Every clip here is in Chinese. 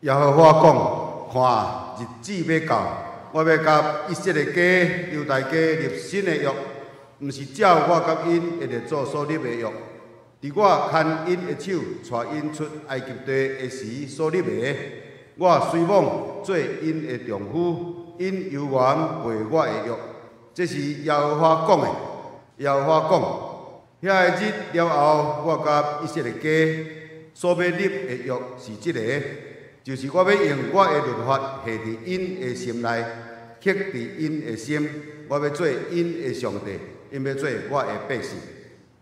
也和我讲，看日子要到，我要甲以色列家、犹大家立新的约，毋是照我甲因一日祖所立的约。伫我牵因的手，带因出埃及地的时所立的，我随往做因的丈夫，因犹原陪我的约。这是耶和华讲的。耶和华讲，遐个日了后，我甲以色列家所要立的约是即个。就是我要用我的律法下伫因的心内，刻伫因的心。我要做因的上帝，因要做我的百姓。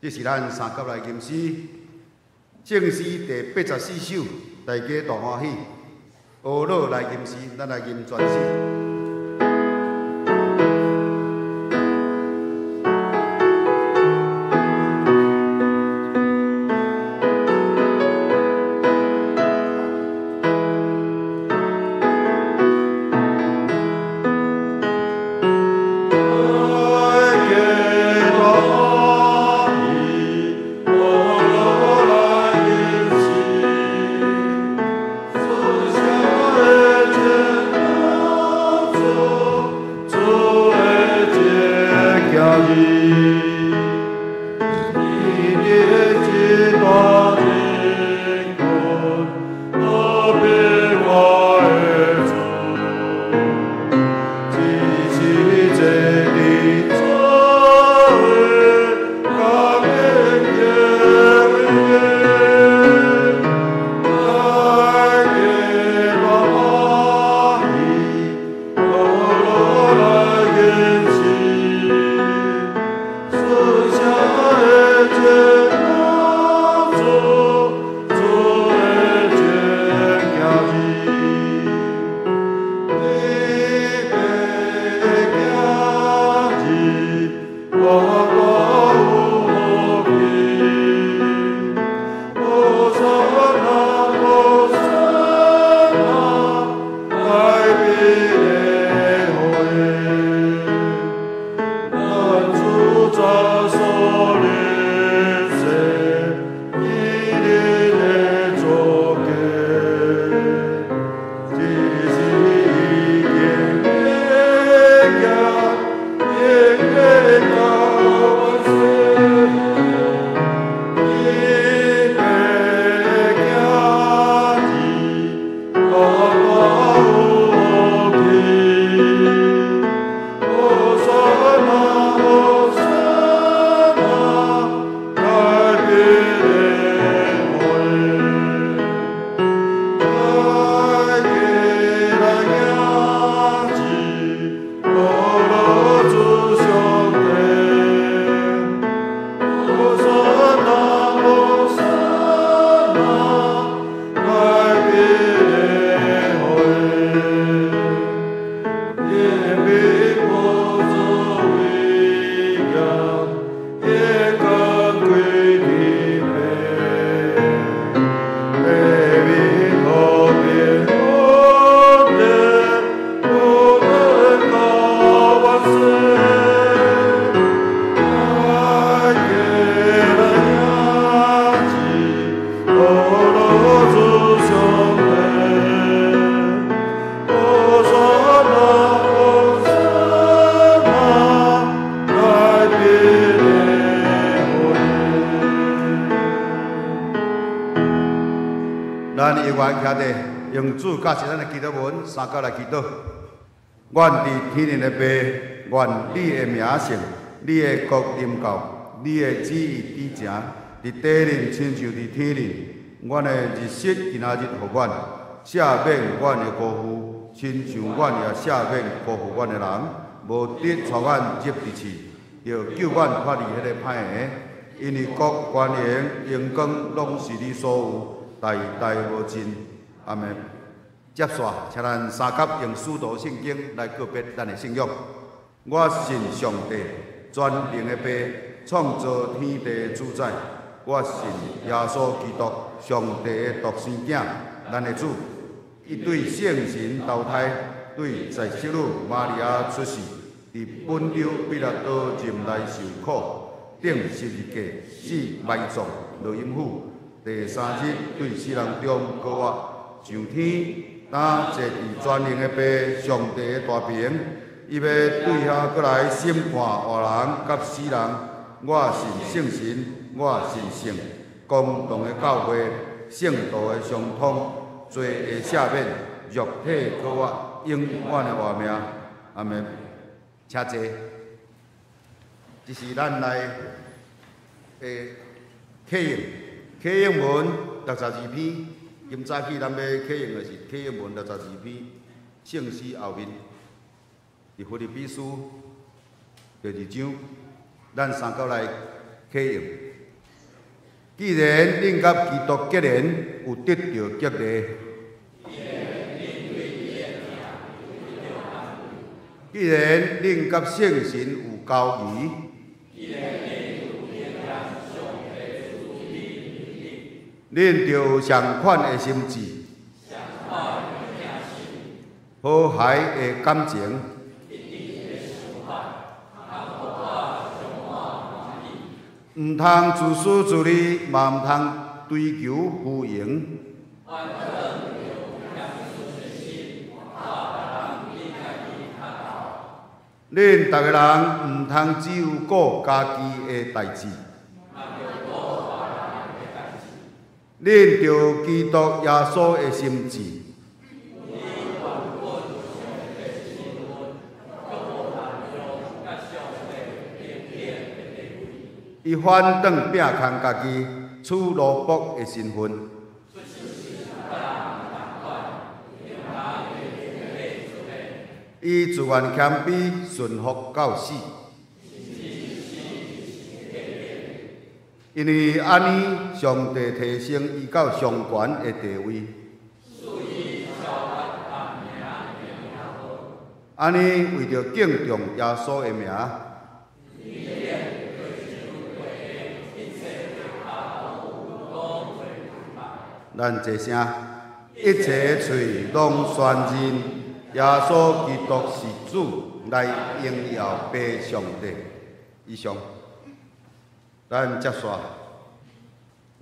这是咱三甲来吟诗，正诗第84首，大家大欢喜。学老来吟诗，咱来吟全诗。咱由原徛地，用主教是咱的祈祷文，三角来祈祷。愿伫天灵的爸，愿你的名圣，你的国临到，你的旨意伫成，伫地灵亲像伫天灵。阮的日食今仔日互阮，赦免阮的辜负，亲像阮也赦免辜负阮的人，无得带阮入地去，要救阮脱离迄个歹个。因为国、权、能、荣光，拢是你所有，代代无尽。阿门。接续，请咱三甲用使徒圣经来告别咱的信仰。我信上帝，全能的爸，创造天地的主宰。我信耶稣基督，上帝的独生囝，咱的主。伊对圣神投胎，对在息女玛利亚出世，伫本丢彼拉多任内受苦，顶十字架，死埋葬，落阴府。第三日对死人中高活，上天。当坐伫全能的爸，上帝的大屏，伊要对遐过来审判活人甲死人。我信圣神，我信圣，公同的教会，圣道的相通，罪的赦免，肉体可活，永远的活命。阿门。请坐。这是咱来启应，启应文62篇。今早起咱要启用的是启用文62篇圣诗后面，伫腓立比书第2章，咱三角来启用。既然恁甲基督结连，有得到激励；既然恁甲圣神有交谊。恁着有相款的心志，和谐的感情，毋通自私自利，嘛毋通追求浮盈。恁逐个人毋通只有顾家己的代志。恁着基督耶稣的心志，伊反转摒空家己取奴仆的身份，伊自愿谦卑顺服到死。因为安尼，上帝提升伊到上悬的地位。安尼为着敬重耶稣的名，咱一声，一切嘴拢宣认耶稣基督是主，来荣耀爸上帝。以上。咱接续，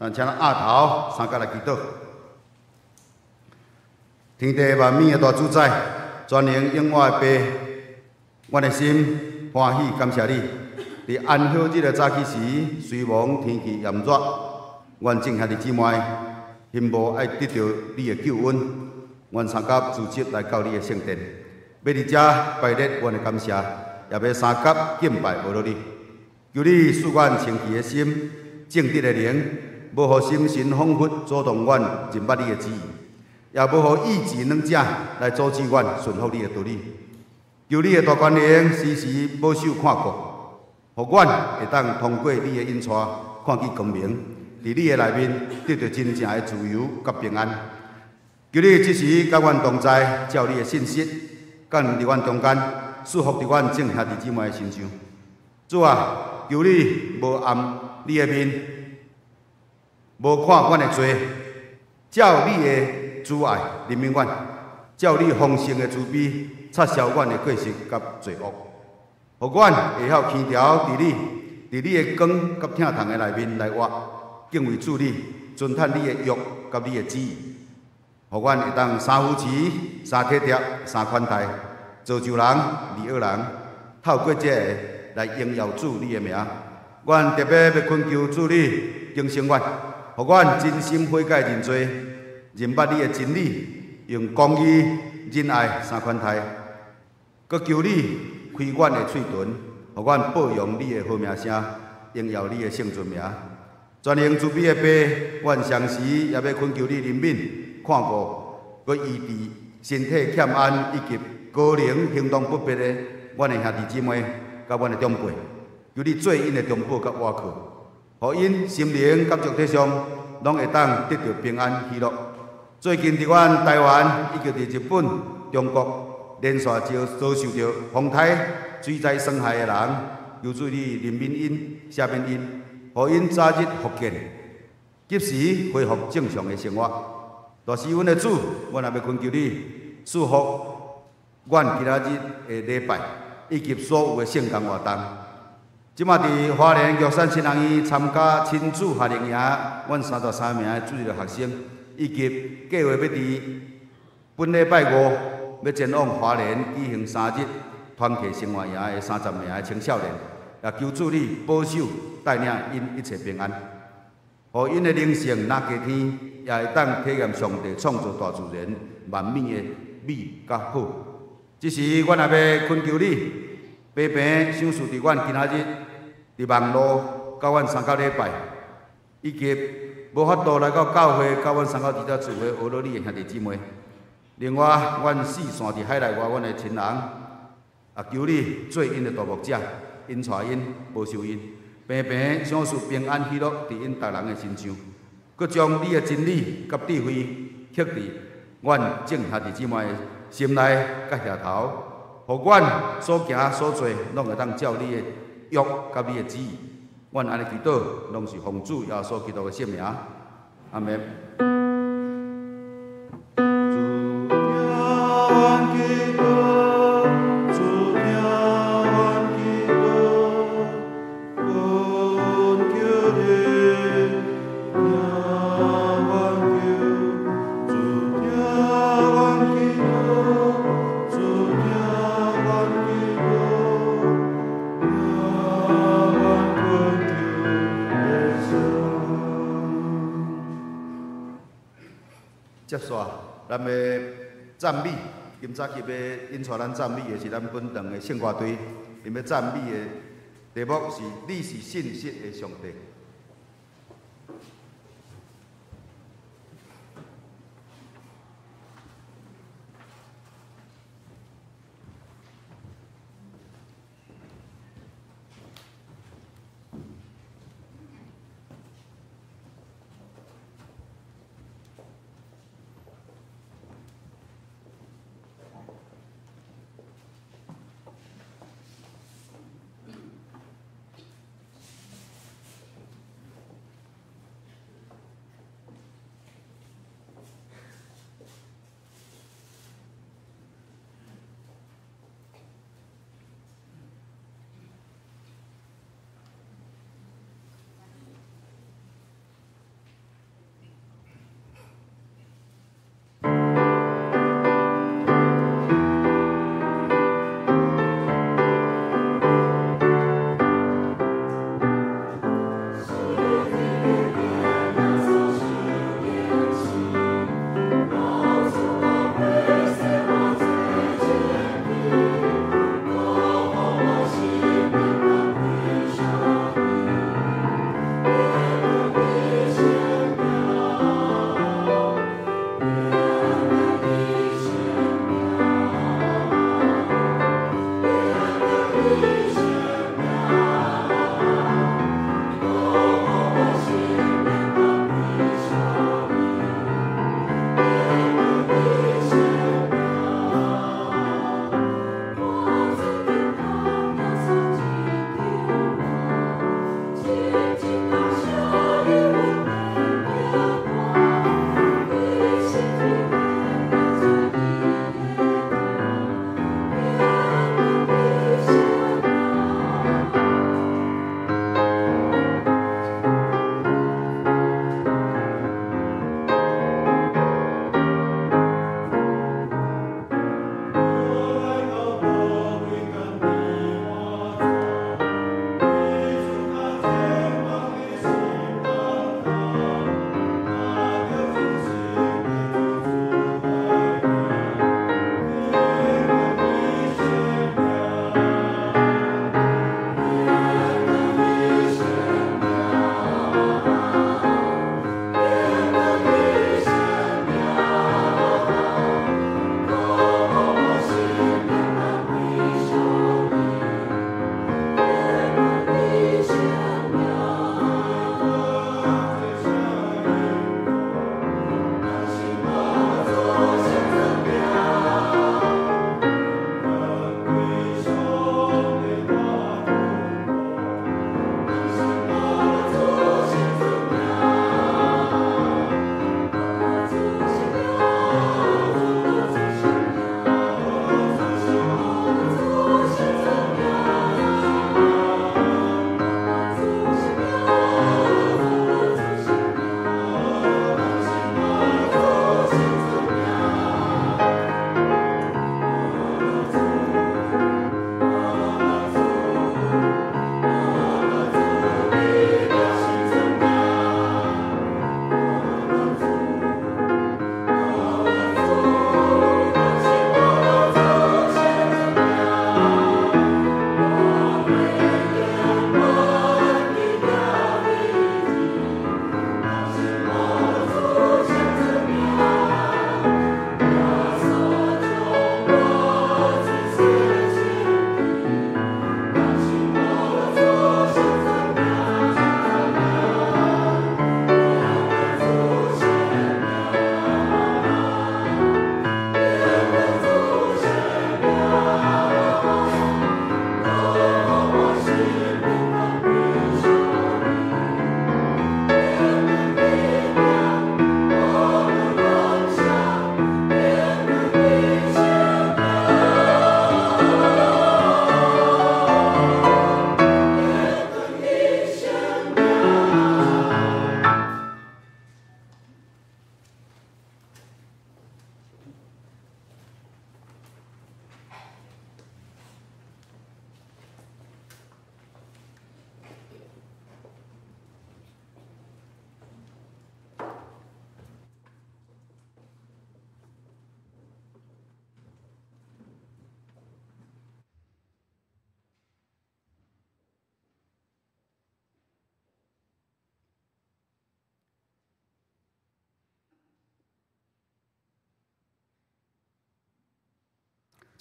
咱请咱压头三角来祈祷。天地万物的大主宰，全能永远的爸，阮的心欢喜感谢你。伫安好日的早起时，虽望天气炎热，阮正兄弟姊妹心无爱得到你的救恩，阮参加组织来到你的圣殿，要伫遮拜列阮的感谢，也要三角敬拜无落你。求你赐阮清奇的心、正直的灵，无互心神恍惚阻挡阮认捌你的旨意，也无互意志软者来阻止阮顺服你的道理。求你的大权能时时保守看顾，互阮会当通过你的引带，看见光明，伫你的内面得到真正的自由甲平安。求你即时甲阮同在，照你的信息，降临伫阮中间，赐福伫阮众兄弟姊妹的身上。主啊！求你无暗你的面，无看阮的罪，照你的慈爱怜悯阮，照你丰盛的慈悲擦消阮的过失甲罪恶，互阮会晓轻条伫你的光甲疼痛的内面来活，敬畏主你，遵趁你的约甲你的旨意，互阮会当三扶持、三体贴、三款待，造就人、利恶人，透过这个来荣耀主你的名。阮特别要恳求主你更新阮，互阮真心悔改认罪，认捌你的真理，用公义、仁爱三款待。搁求你开阮的喙唇，互阮保养你的好名声，荣耀你的圣尊名。全能慈悲的爸，阮常时也要恳求你怜悯、看顾，搁医治身体欠安以及高龄行动不便的阮的兄弟姊妹，甲阮的长辈，求你做因的中保甲倚靠，互因心灵甲肉体上拢会当得到平安喜乐。最近伫阮台湾以及伫日本、中国连续遭受着风台、水灾伤害的人，求主你怜悯因、赦免因，互因早日复健，及时恢复正常的生活。大师阮的主，阮也要恳求你祝福阮今仔日的礼拜，以及所有的圣工活动。即马伫花莲玉山新人院参加亲子夏令营，阮33名主日的学生，以及计划要伫本礼拜五要前往花莲举行3日团契生活营的30名的青少年，也求主你保守带领因一切平安，互因的灵性若加天，也会当体验上帝创造大自然万美的美甲好。只是阮也要恳求你，平平想述伫阮今仔日伫网络甲阮参加礼拜，以及无法度来到教会，甲阮参加伫遮聚会学到你的兄弟姊妹。另外，阮四散伫海内外，阮的亲人，也求你做因的大牧者，因带因，保守因，平平享受平安喜乐伫因逐人的身上，佮将你的真理甲智慧刻伫阮众兄弟姊妹的心内甲下头，互阮所行所做，拢会当照你的约甲你的旨意。阮安尼祈祷，拢是奉主耶稣基督的圣名，阿门。接续，咱的赞美，今早起要引带咱赞美的是咱本堂的圣歌队，因要赞美的题目是“你是信实的上帝”。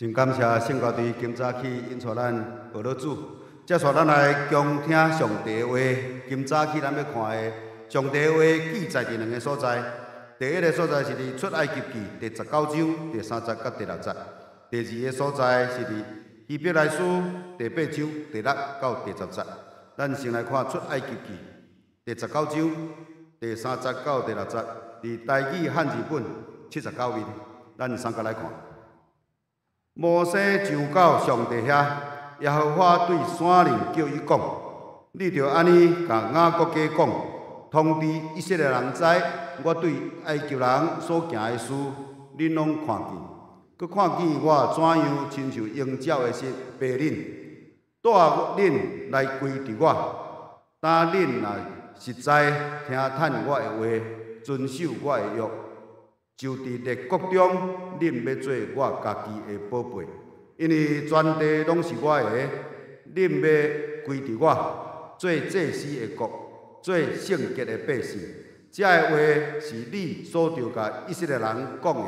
真感谢圣教队今早起引带咱学了主，接续咱来恭听上帝的话。今早起咱要看的上帝的话记载伫两个所在。第一个所在是伫出埃及记第19章第3节到第6节。第二个所在是伫希伯来书第8章第6到第10节。咱先来看出埃及记第19章第3节到第6节，伫台语汉字本79面。咱三个来看。摩西上到上帝遐，耶和华对山林叫伊讲：你着安尼甲雅各家讲，通知以色列人知，我对埃及人所行的事，恁拢看见。佮看见我怎样亲像鹰鸟的色白恁，带恁来归伫我。当恁若实在听趁我的话，遵守我的约，就伫列国中，恁要做我家己的宝贝，因为全地拢是我的，恁要归伫我，做祭司的国，做圣洁的百姓。这个话是你所着甲以色列人讲的。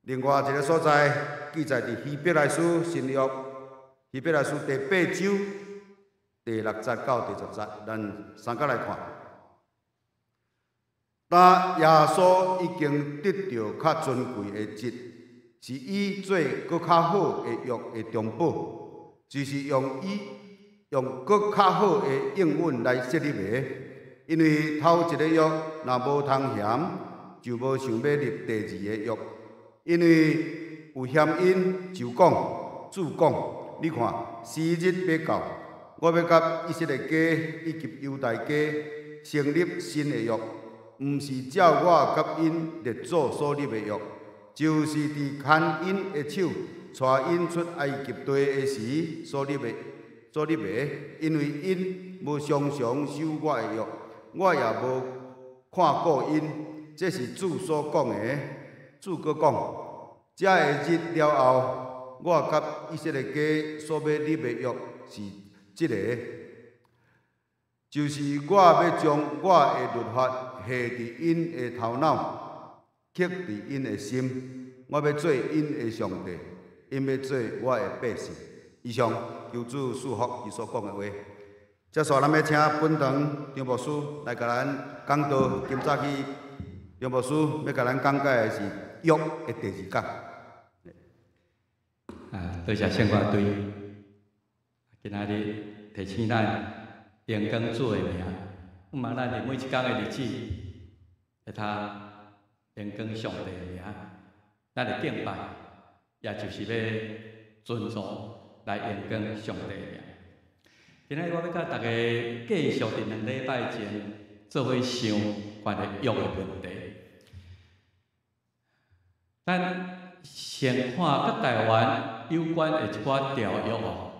另外一个所在记载伫希伯来书新约，希伯来书第8章第6节到第10节，咱三角来看。但耶稣已经得到较尊贵的职，是以做搁较好的约的中保，就是用搁较好的应允来设立的。因为头一个约若无通嫌，就无想要立第二个约。因为有嫌因，就讲主讲，你看时日要到，我要甲以色列家以及犹大家成立新的约。毋是照我甲因列祖所立的约，就是伫牵因的手带因出埃及地的时所立的。因为因无常常守我的约，我也无看过因。这是主所讲的。主阁讲，这个日了后，我甲以色列家所要立的约是这个。就是我要将我的律法下伫因的头脑，刻伫因的心。我要做因的上帝，因要做我的百姓。以上求主赐福伊所讲的话。接续咱要请本堂张牧师来甲咱讲道。今早起张牧师要甲咱讲解的是约的第2讲。多谢圣歌队，今仔日提醒咱。荣光主的名，毋茫咱伫每一天的日子，会通荣光上帝的名，咱的敬拜，也就是要尊重来荣光上帝的名。今仔日我要甲大家继续伫2礼拜前做伙想关于约的问题。咱先看甲台湾有关的一寡条约哦，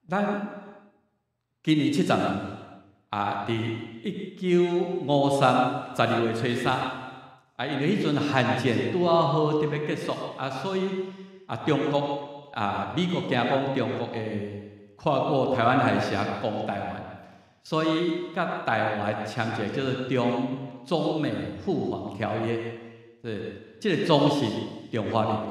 咱。今年70年伫195312月初3，因为迄阵汉奸拄好特别结束，所以中国美国惊讲中国会跨过台湾海峡攻台湾，所以甲台湾签一个叫做中美互防条约，这个中是中华民国。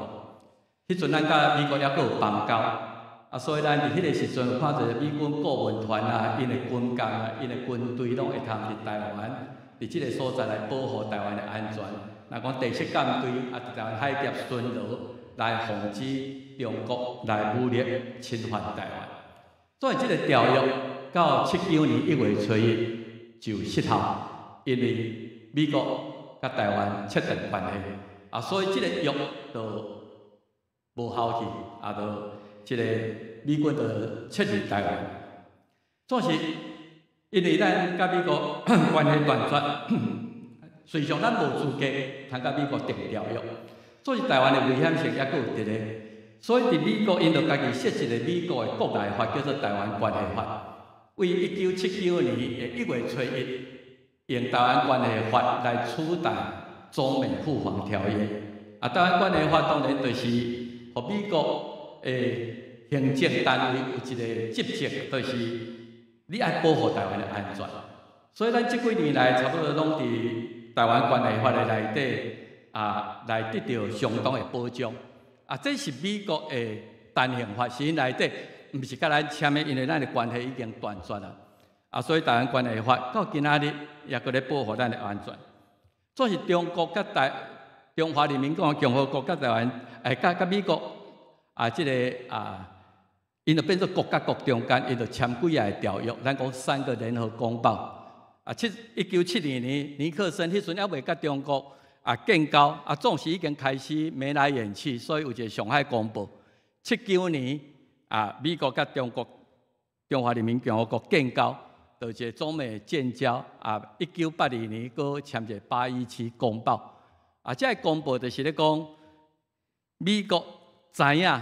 迄阵咱甲美国还阁有邦交。所以咱伫迄个时阵，看着美军顾问团因的军舰因的军队拢会通伫台湾，伫即个所在来保护台湾的安全。若讲第7舰队伫台湾海峡巡逻，来防止中国来武力侵犯台湾。所以即个条约到79年1月初1就失效，因为美国甲台湾切断关系，所以即个约就无效去，就。即个美军就撤离台湾，总是因为咱甲美国关系断绝，实际上咱无资格通甲美国订条约，所以台湾的危险性也阁有伫咧。所以伫美国因就家己设一个美国的国内法，叫做《台湾关系法》，为1979年的1月初1用《台湾关系法》来取代中美互防条约。台湾关系法当然就是互美国。行政单位有一个职责，就是你爱保护台湾的安全。所以咱这几年来，差不多拢伫台湾关系法的内底来得到相当的保障。这是美国的单行法，是因内底，毋是甲咱签的，因为咱的关系已经断绝了。所以台湾关系法到今仔日也搁咧保护咱的安全。这是中国甲中华人民共和国甲台湾，甲美国因就变做国甲国中间，因就签几个条约，咱讲3个联合公报。1972年尼克森迄阵还未甲中国建交，总是已经开始眉来眼去，所以有一个上海公报。79年美国甲中华人民共和国建交，就一个中美建交。1982年佫签一个817公报。这个公报就是咧讲，美国知影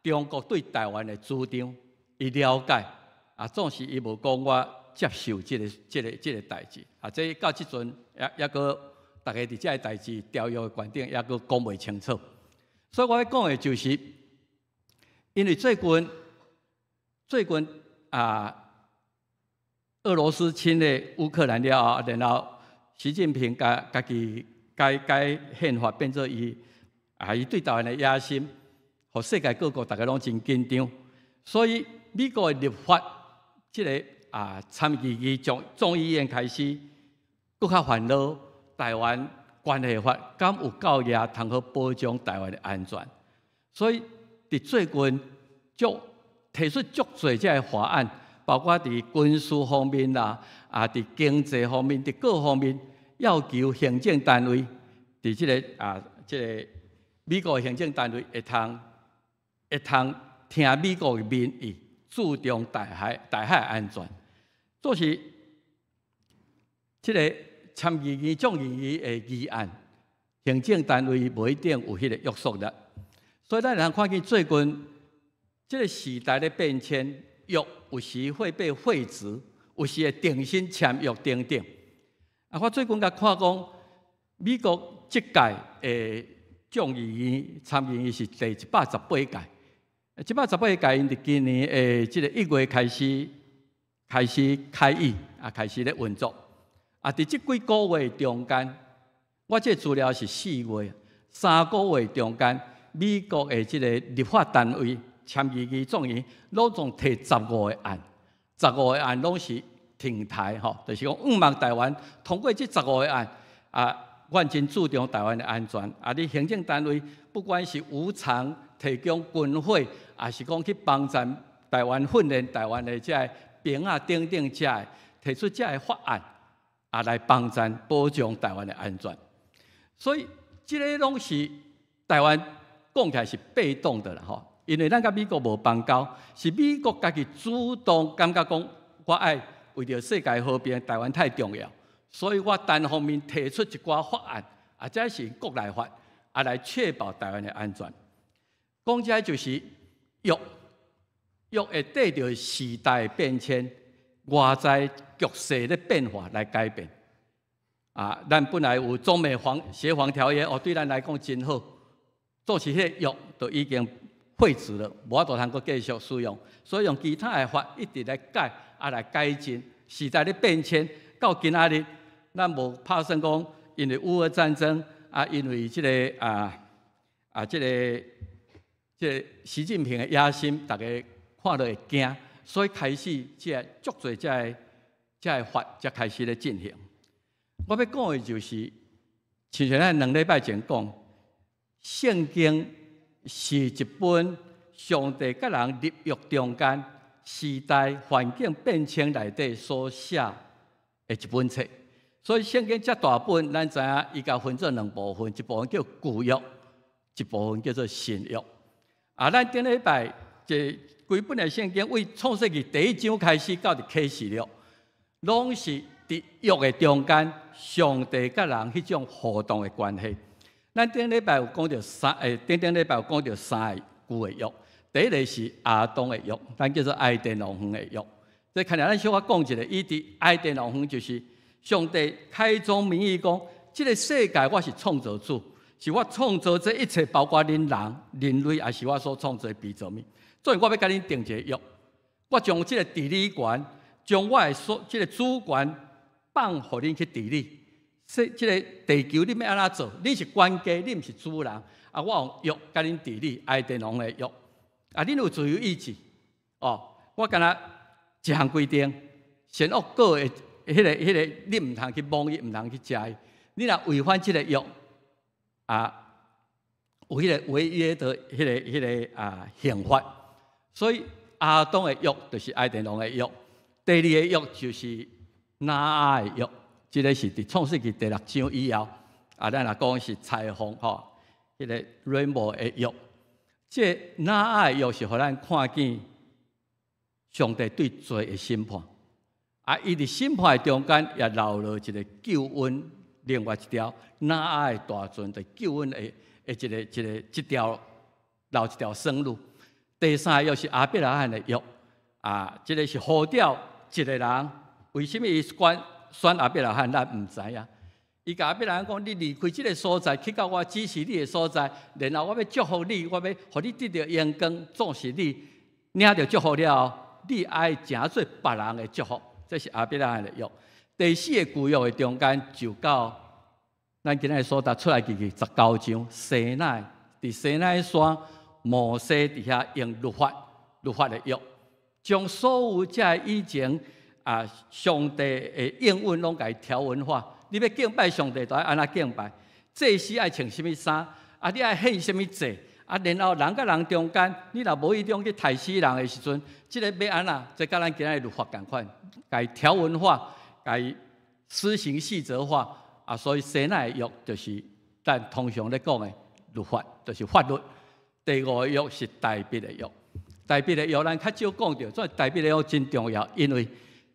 中国对台湾的主张，伊了解，总是伊无讲我接受这个代志。这到即阵也个大家伫这个代志条约的观点也个讲袂清楚。所以我要讲的就是，因为最近俄罗斯侵略乌克兰了后，然后习近平家己改宪法，变做伊对台湾的野心，互世界各国大家拢真紧张。所以美国的立法，这个参议院众议院开始，更较烦恼台湾关系法敢有够野，通好保障台湾的安全。所以伫最近提出足侪这个法案，包括伫军事方面啦，伫经济方面，伫各方面，要求行政单位伫这个美国的行政单位会通听美国的民意，注重台海安全。这是这个参议院、众议院的议案，行政单位不一定有迄个约束力。所以咱能看见最近这个时代的变迁，约有时会被废止，有时会重新签约等等。我最近甲看讲，美国这届的众议院、参议院是第118届，118届因伫今年这个1月开始开议，开始咧运作。伫这几个月中间，我这资料是4月，3个月中间，美国的这个立法单位、参议院、众议院，拢总提15个案，15个案拢是停台，就是讲毋望台湾通过这15个案，我真注重台湾的安全。你行政单位不管是无偿提供军火，还是讲去帮助台湾训练台湾的这兵等等这提出这法案，来帮助保障台湾的安全。所以这个拢是台湾讲起来是被动的啦，因为咱甲美国无邦交，是美国家己主动感觉讲，我爱为着世界和平，台湾太重要。所以我单方面提出一寡法案，这是国内法，来确保台湾的安全。讲这就是约会对着时代变迁、外在局势的变化来改变。咱本来有中美协防条约，对咱来讲真好，做起迄个约都已经废止了，无法度通阁继续使用，所以用其他的法一直来改，来改进时代的变迁。到今仔日，咱无拍算讲，因为乌俄战争，因为这个习近平的野心，大家看到会惊，所以开始足侪这个法才开始咧进行。我要讲的就是，像咱2礼拜前讲，圣经是一本上帝甲人立约中间时代环境变迁内底所写的一本册。所以圣经这大本，咱知影伊甲分做2部分，一部分叫旧约，一部分叫做新约。咱顶礼拜这规本的圣经，为创世纪第1章开始到启示录，拢是伫约的中间，上帝甲人迄种互动的关系。咱顶礼拜有讲到顶礼拜有讲到3个旧的约，第一个是亚当的约，咱叫做爱甸农园的约。这看来咱小可讲一下，伊伫爱甸农园就是上帝开宗明义讲，这个世界我是创造主，是我创造这一切，包括恁人类，也是我所创造的被造物。所以我要甲恁定一个约，我将这个治理权，将我的这个主权放互恁去治理。即个地球你要安怎做？你是管家，你毋是主人。啊，我用约甲恁治理爱电王的约。啊，恁有自由意志。哦，我敢若一项规定，善恶果的迄个，你毋通去摸伊，毋通去食伊。你若违反即个约，啊，有迄个违约的迄个刑罚。所以亚当的约就是爱电王的约。第二个约就是挪亚的约，即个是伫创世纪第6章以后，咱若讲是裁缝吼，迄个 Rainbow 的约。即挪亚的约是互咱看见上帝对罪的审判，伊伫审判的中间也留了一个救恩，另外一条挪亚的大船的救恩的一条留一条生路。第三个约是亚伯拉罕的约，即个是呼召一个人，为什么伊选亚伯拉罕？咱毋知影。伊甲亚伯拉罕讲：你离开即个所在，去到我指示你的所在，然后我要祝福你，我要互你得到阳光，总是你领着祝福了。你爱诚做别人的祝福，这是亚伯拉罕的约。第四个旧约的中间就到咱今日所读出来记19章，西奈伫西奈山，摩西伫遐用律法的约，将所有这以前上帝的应允拢甲伊条文化。你要敬拜上帝，就爱安怎敬拜。祭司爱穿什么衫？你爱献什么祭？然后人甲人中间，你若无迄种去杀死人的时阵，即个要安怎？即甲咱今日律法共款，甲伊条文化，甲伊施行细则化。所以西奈的约就是咱通常咧讲的律法，就是法律。第五个约是代笔的约，代笔的约咱较少讲到，所以代笔的约真重要，因为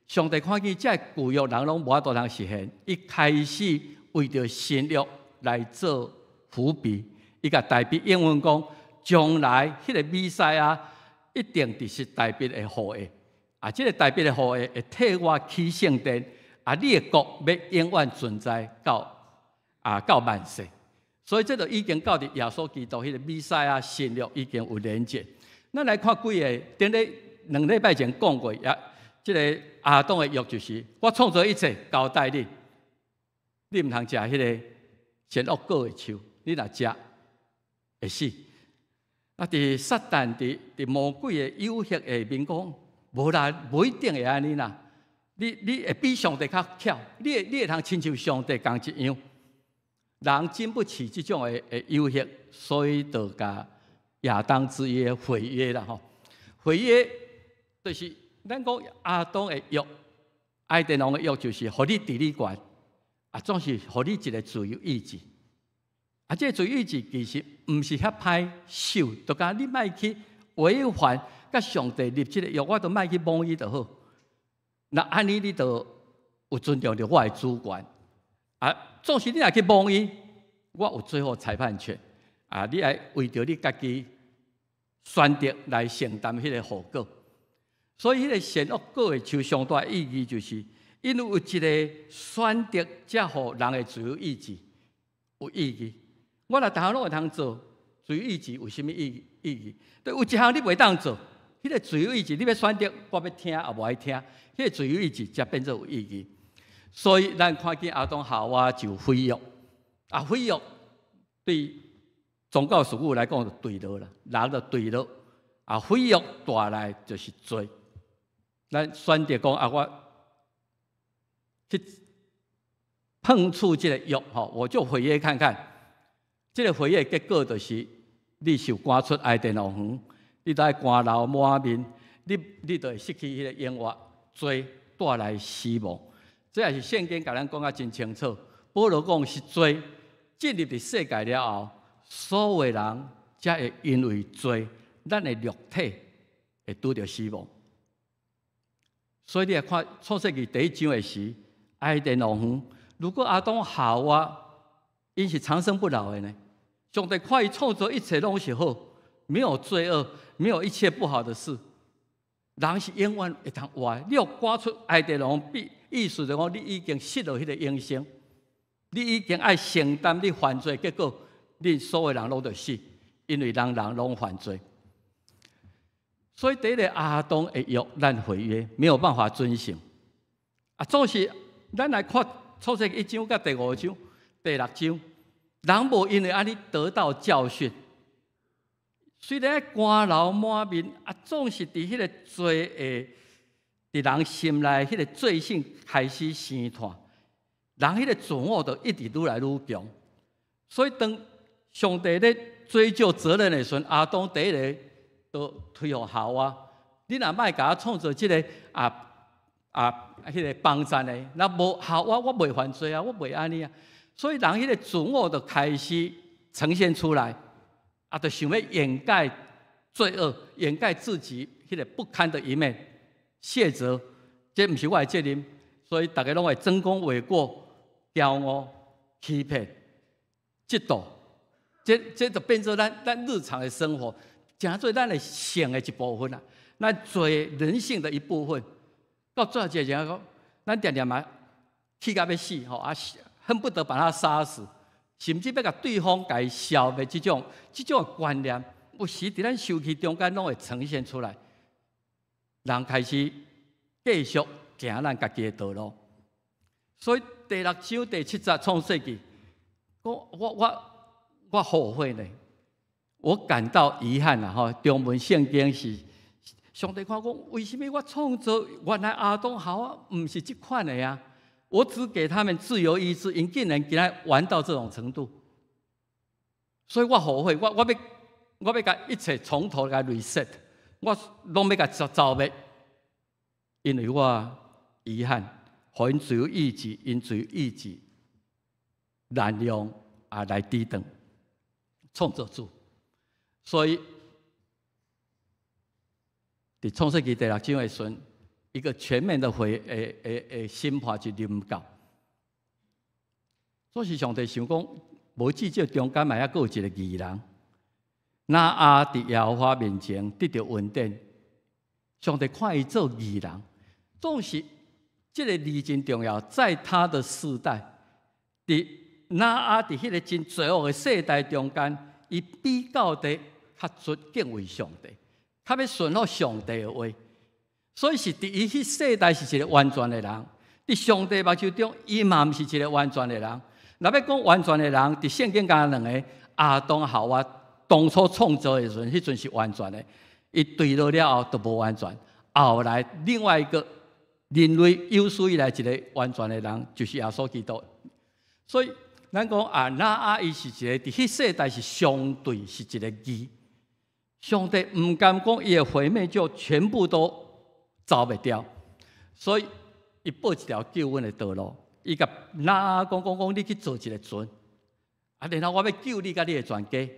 上帝看见这旧约人拢无法度通实现，伊开始为着新约来做伏笔。伊甲代笔应允讲，将来迄个弥赛亚一定就是代笔的后裔。这个代笔的后裔会替我起圣殿。你的国要永远存在到万世。所以这就已经到伫耶稣基督迄个弥赛亚新约已经有连结。咱来看几个，顶咧2礼拜前讲过，这个亚当的约就是我创造一切交代你，你唔通食迄个善恶果的树，你若食会死。伫撒旦伫魔鬼的诱惑下面讲，无啦，无一定会安尼啦。你会比上帝较巧，你会通亲像上帝共一样。人经不起这种的诱惑，所以就甲亚当之约毁约啦吼。毁约就是咱讲亚当的约，爱电王的约就是互你治理权，总是互你一个自由意志。这个自由意志其实毋是遐歹受，就讲你莫去违反甲上帝立这个约，我都莫去摸伊就好。那安尼你就有尊重着我的主权。总是你若去摸伊，我有最后裁判权。你爱为着你家己选择来承担迄个后果。所以迄个善恶果的树上大意义就是，因为有一个选择，才互人的自由意志有意义。我若逐项拢会通做，自由意志有啥物意义？对，有一项你袂当做，迄个自由意志你要选择，我要听也无爱听，迄个自由意志才变做有意义。所以咱看见亚当夏娃就毁约，毁约对宗教事务来讲就对了啦，人就对了。毁约带来就是罪。咱选择讲我去碰触这个约我就毁约看看。这个毁约结果就是你受赶出爱电王园，你在寒流满面，你就会失去迄个永活，罪带来死亡。这也是圣经甲咱讲啊真清楚。保罗讲是罪进入伫世界了后，所有的人才会因为罪，咱的肉体会拄着死亡。所以你来看创世纪第1章的时，爱电王园，如果亚当夏娃因是长生不老的呢？上帝看伊创造一切拢是好，没有罪恶，没有一切不好的事，人是永远会通活。你要赶出爱电王园，意思就讲你已经失了迄个永生，你已经爱承担你犯罪，结果你所有人拢得死，因为人拢犯罪。所以第一个亚当的约咱毁约，没有办法遵行。总是咱来看创世记1章甲第5章、第6章，人无因为安尼得到教训。虽然肝流满面，总是伫迄个罪的，伫人心内迄个罪性开始生炭，人迄个自我就一直愈来愈强。所以当上帝咧追究责任的时阵，亚当第一个就推予夏娃，你若莫甲我创造即个迄个帮衬的，那无夏娃我袂犯罪啊，我袂安尼啊。所以人迄个自我就开始呈现出来，就想要掩盖罪恶，掩盖自己迄个不堪的一面，卸责，这毋是我的责任。所以大家拢会争功诿过、骄傲、欺骗、嫉妒，这就变做咱日常的生活，成做咱的性的一部分啊，咱罪人性的一部分。到最后一个讲，咱常常嘛气甲要死吼，恨不得把他杀死，甚至要甲对方甲伊消灭这种观念，有时伫咱受气中间拢会呈现出来，人开始继续行咱家己的道路。所以第6章第7节创世纪，我后悔呢，我感到遗憾啦吼。中文圣经是上帝看讲，为什么我创造原来亚当夏娃唔是这款的呀？我只给他们自由意志，因竟然给他玩到这种程度，所以我后悔，我要甲一切从头来 reset， 我拢要甲走灭，因为我遗憾，互因自由意志，因自由意志滥用来抵挡创造主，所以伫创世纪第6章的时阵，一个全面的审判就临到。所以上帝想讲，无至少中间嘛，还佫有一个义人，那伫耶和华面前得到恩典。上帝看伊做义人，总是这个义真重要。在他的世代，伫迄个真罪恶的世代中间，伊比较的较出敬畏上帝，较要顺服上帝的话。所以是伫伊迄世代是一个完全的人，伫上帝目睭中，伊嘛毋是一个完全的人。若要讲完全的人，伫圣经讲两个亚当夏娃当初创造的时阵，迄阵是完全的。伊对落了后，就无完全。后来另外一个人类有史以来一个完全的人，就是耶稣基督。所以咱讲伊是一个伫迄世代是相对是一个义。上帝毋甘讲伊的毁灭就全部都走袂掉，所以伊报一条救恩的道路。伊甲讲，你去做一个船，然后我要救你甲你的全家，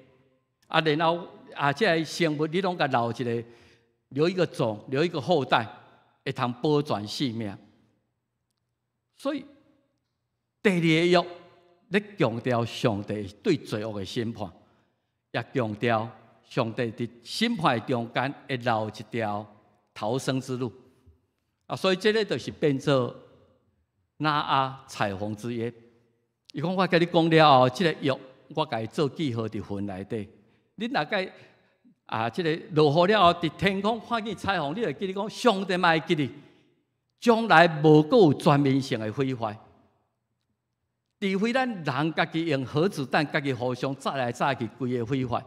然后这生物你拢甲留一个种，留一个后代，会通保全性命。所以第2个约咧强调上帝对罪恶的审判，也强调上帝伫审判的中间会留一条逃生之路。所以这个就是变做彩虹之约。伊讲我甲你讲了后，这个约我甲伊做记号伫云内底。恁大概这个落雨了后，伫天空看见彩虹，你会记得讲上帝嘛会记得，将来无阁有全面性的毁坏。除非咱人家己用核子弹，家己互相炸来炸去，规个毁坏。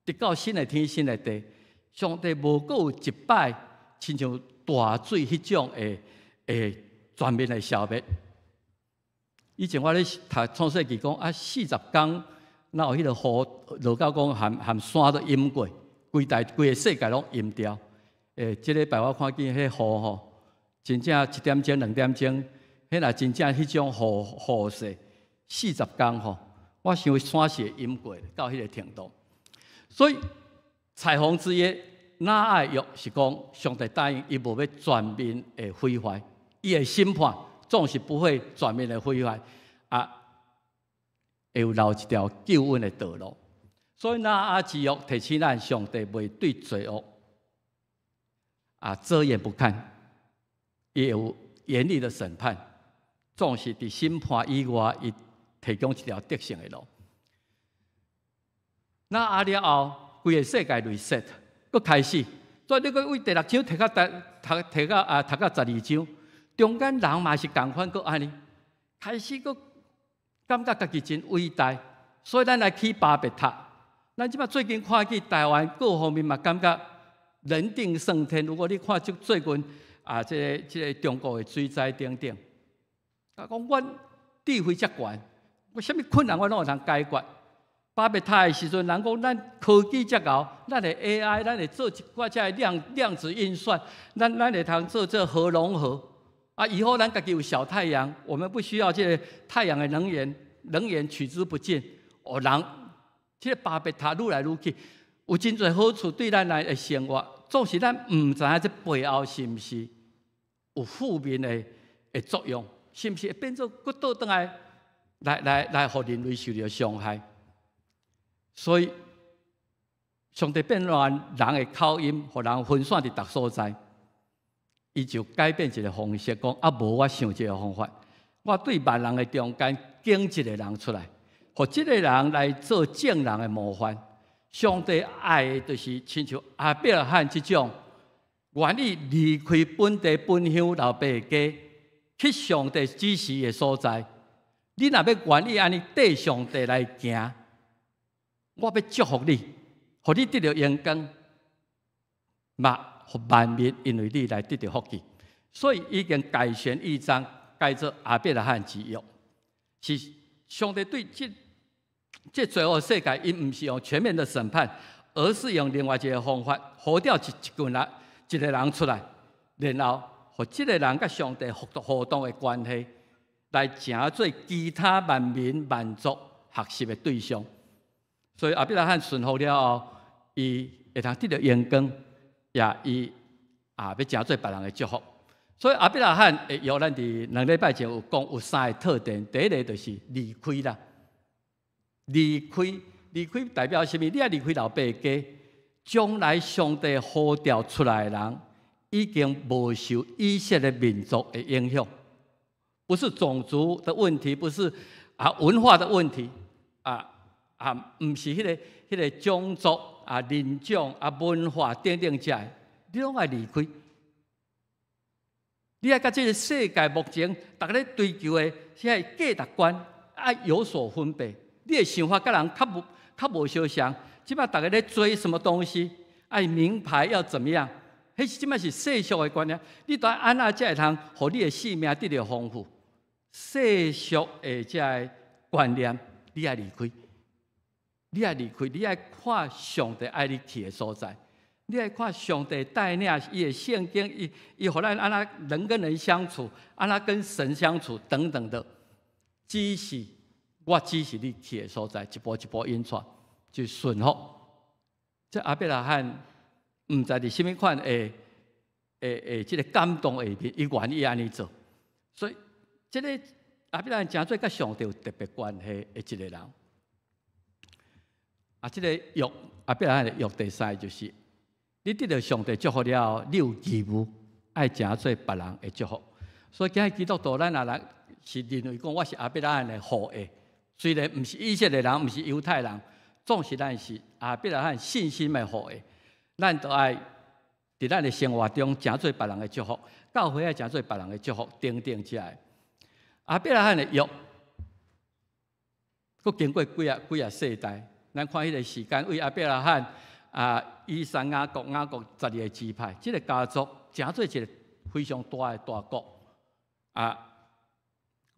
直到新的天新的地，上帝无阁有一摆亲像大水迄种全面的消灭。以前我咧读创世纪讲40天，哪有迄个雨落到讲含山都淹过，规个世界拢淹掉。这礼拜我看见迄雨吼，真正1点钟、2点钟，迄若真正迄种雨势，40天吼，我想山是会淹过到迄个程度。所以彩虹之约约是讲上帝答应伊无要全面的毁坏。伊的审判总是不会全面的毁坏，会有留一条救恩的道路。所以之约提醒咱，上帝袂对罪恶遮掩不看，也有严厉的审判。总是伫审判以外，伊提供一条得胜的路。了后，规个世界 reset， 佫开始。所以你佫为第6章读到12章。中间人嘛是共款，佫安尼，开始佫感觉家己真伟大，所以咱来起巴别塔。咱即摆最近看去台湾各方面嘛，感觉人定胜天。如果你看最近即个中国的水灾等等，讲阮智慧遮悬，我啥物困难我拢有通解决。巴别塔的时阵，人讲咱科技遮高，咱的 AI， 咱会做一寡遮量子运算，咱会通做核融合。以后咱家己有小太阳，我们不需要这个太阳的能源取之不尽。人这个巴别塔愈来愈去，有真侪好处对咱来的生活，总是咱唔知影这背后是毋是有负面的作用，是毋是会变做佫倒转来，互人类受到伤害？所以，上帝变乱人的口音，互人分散伫逐所在。伊就改变一个方式，讲无我想这个方法。我对万人的中间拣一个人出来，互这个人来做正人的模范。上帝爱的就是亲像亚伯拉罕这种，愿意离开本地本乡老爸的家，去上帝指示的所在。你若要愿意安尼对上帝来行，我要祝福你，互你得到阳光，互万民因为你来得到福气，所以已经改选一章，改做亚伯拉罕之约。是上帝对这罪恶世界，因唔是用全面的审判，而是用另外一个方法，呼调一个人出来，然后互这个人甲上帝互动的关系，来成做其他万民万族学习的对象。所以亚伯拉罕顺服了后，伊会通得到阳光。伊要成做别人的祝福，所以亚伯拉罕会约咱伫2礼拜前有讲有3个特点。第一个就是离开啦，离开代表什么？你要离开老爸的家，将来上帝呼召出来的人，已经无受以色列民族的影响，不是种族的问题，不是文化的问题，唔是迄个种族。人种文化等等遮，你拢爱离开。你爱甲这个世界目前大家咧追求的些价值观爱有所分别。你的想法甲人较无相像。即摆大家咧追什么东西？爱名牌要怎么样？迄即摆是世俗的观念。你当安怎才会通，互你的性命得到丰富？世俗的遮个观念，你爱离开。你爱离开，你爱看上帝爱你去的所在，你爱看上帝带领伊的圣经，伊互咱安怎人跟人相处，安怎跟神相处等等的，我指示你去的所在，一步一步引出，就顺服。这亚伯拉罕唔知伫什么款这个感动下面，伊愿意安尼做，所以这个亚伯拉罕真做甲上帝有特别关系的一个人。这个约亚伯拉罕的约第3就是你得到上帝祝福了后，你有义务爱成做别人的祝福。所以今日基督徒咱若是认为讲我是亚伯拉罕的后裔，虽然唔是以色列人，唔是犹太人，总是咱是亚伯拉罕信心的后裔。咱都爱伫咱的生活中成做别人的祝福，教会爱成做别人的祝福，等等之类。亚伯拉罕的约，佫经过几啊世代。咱看迄个时间，为亚伯拉罕以撒、雅各12个支派，这个家族成做一个非常大的大国。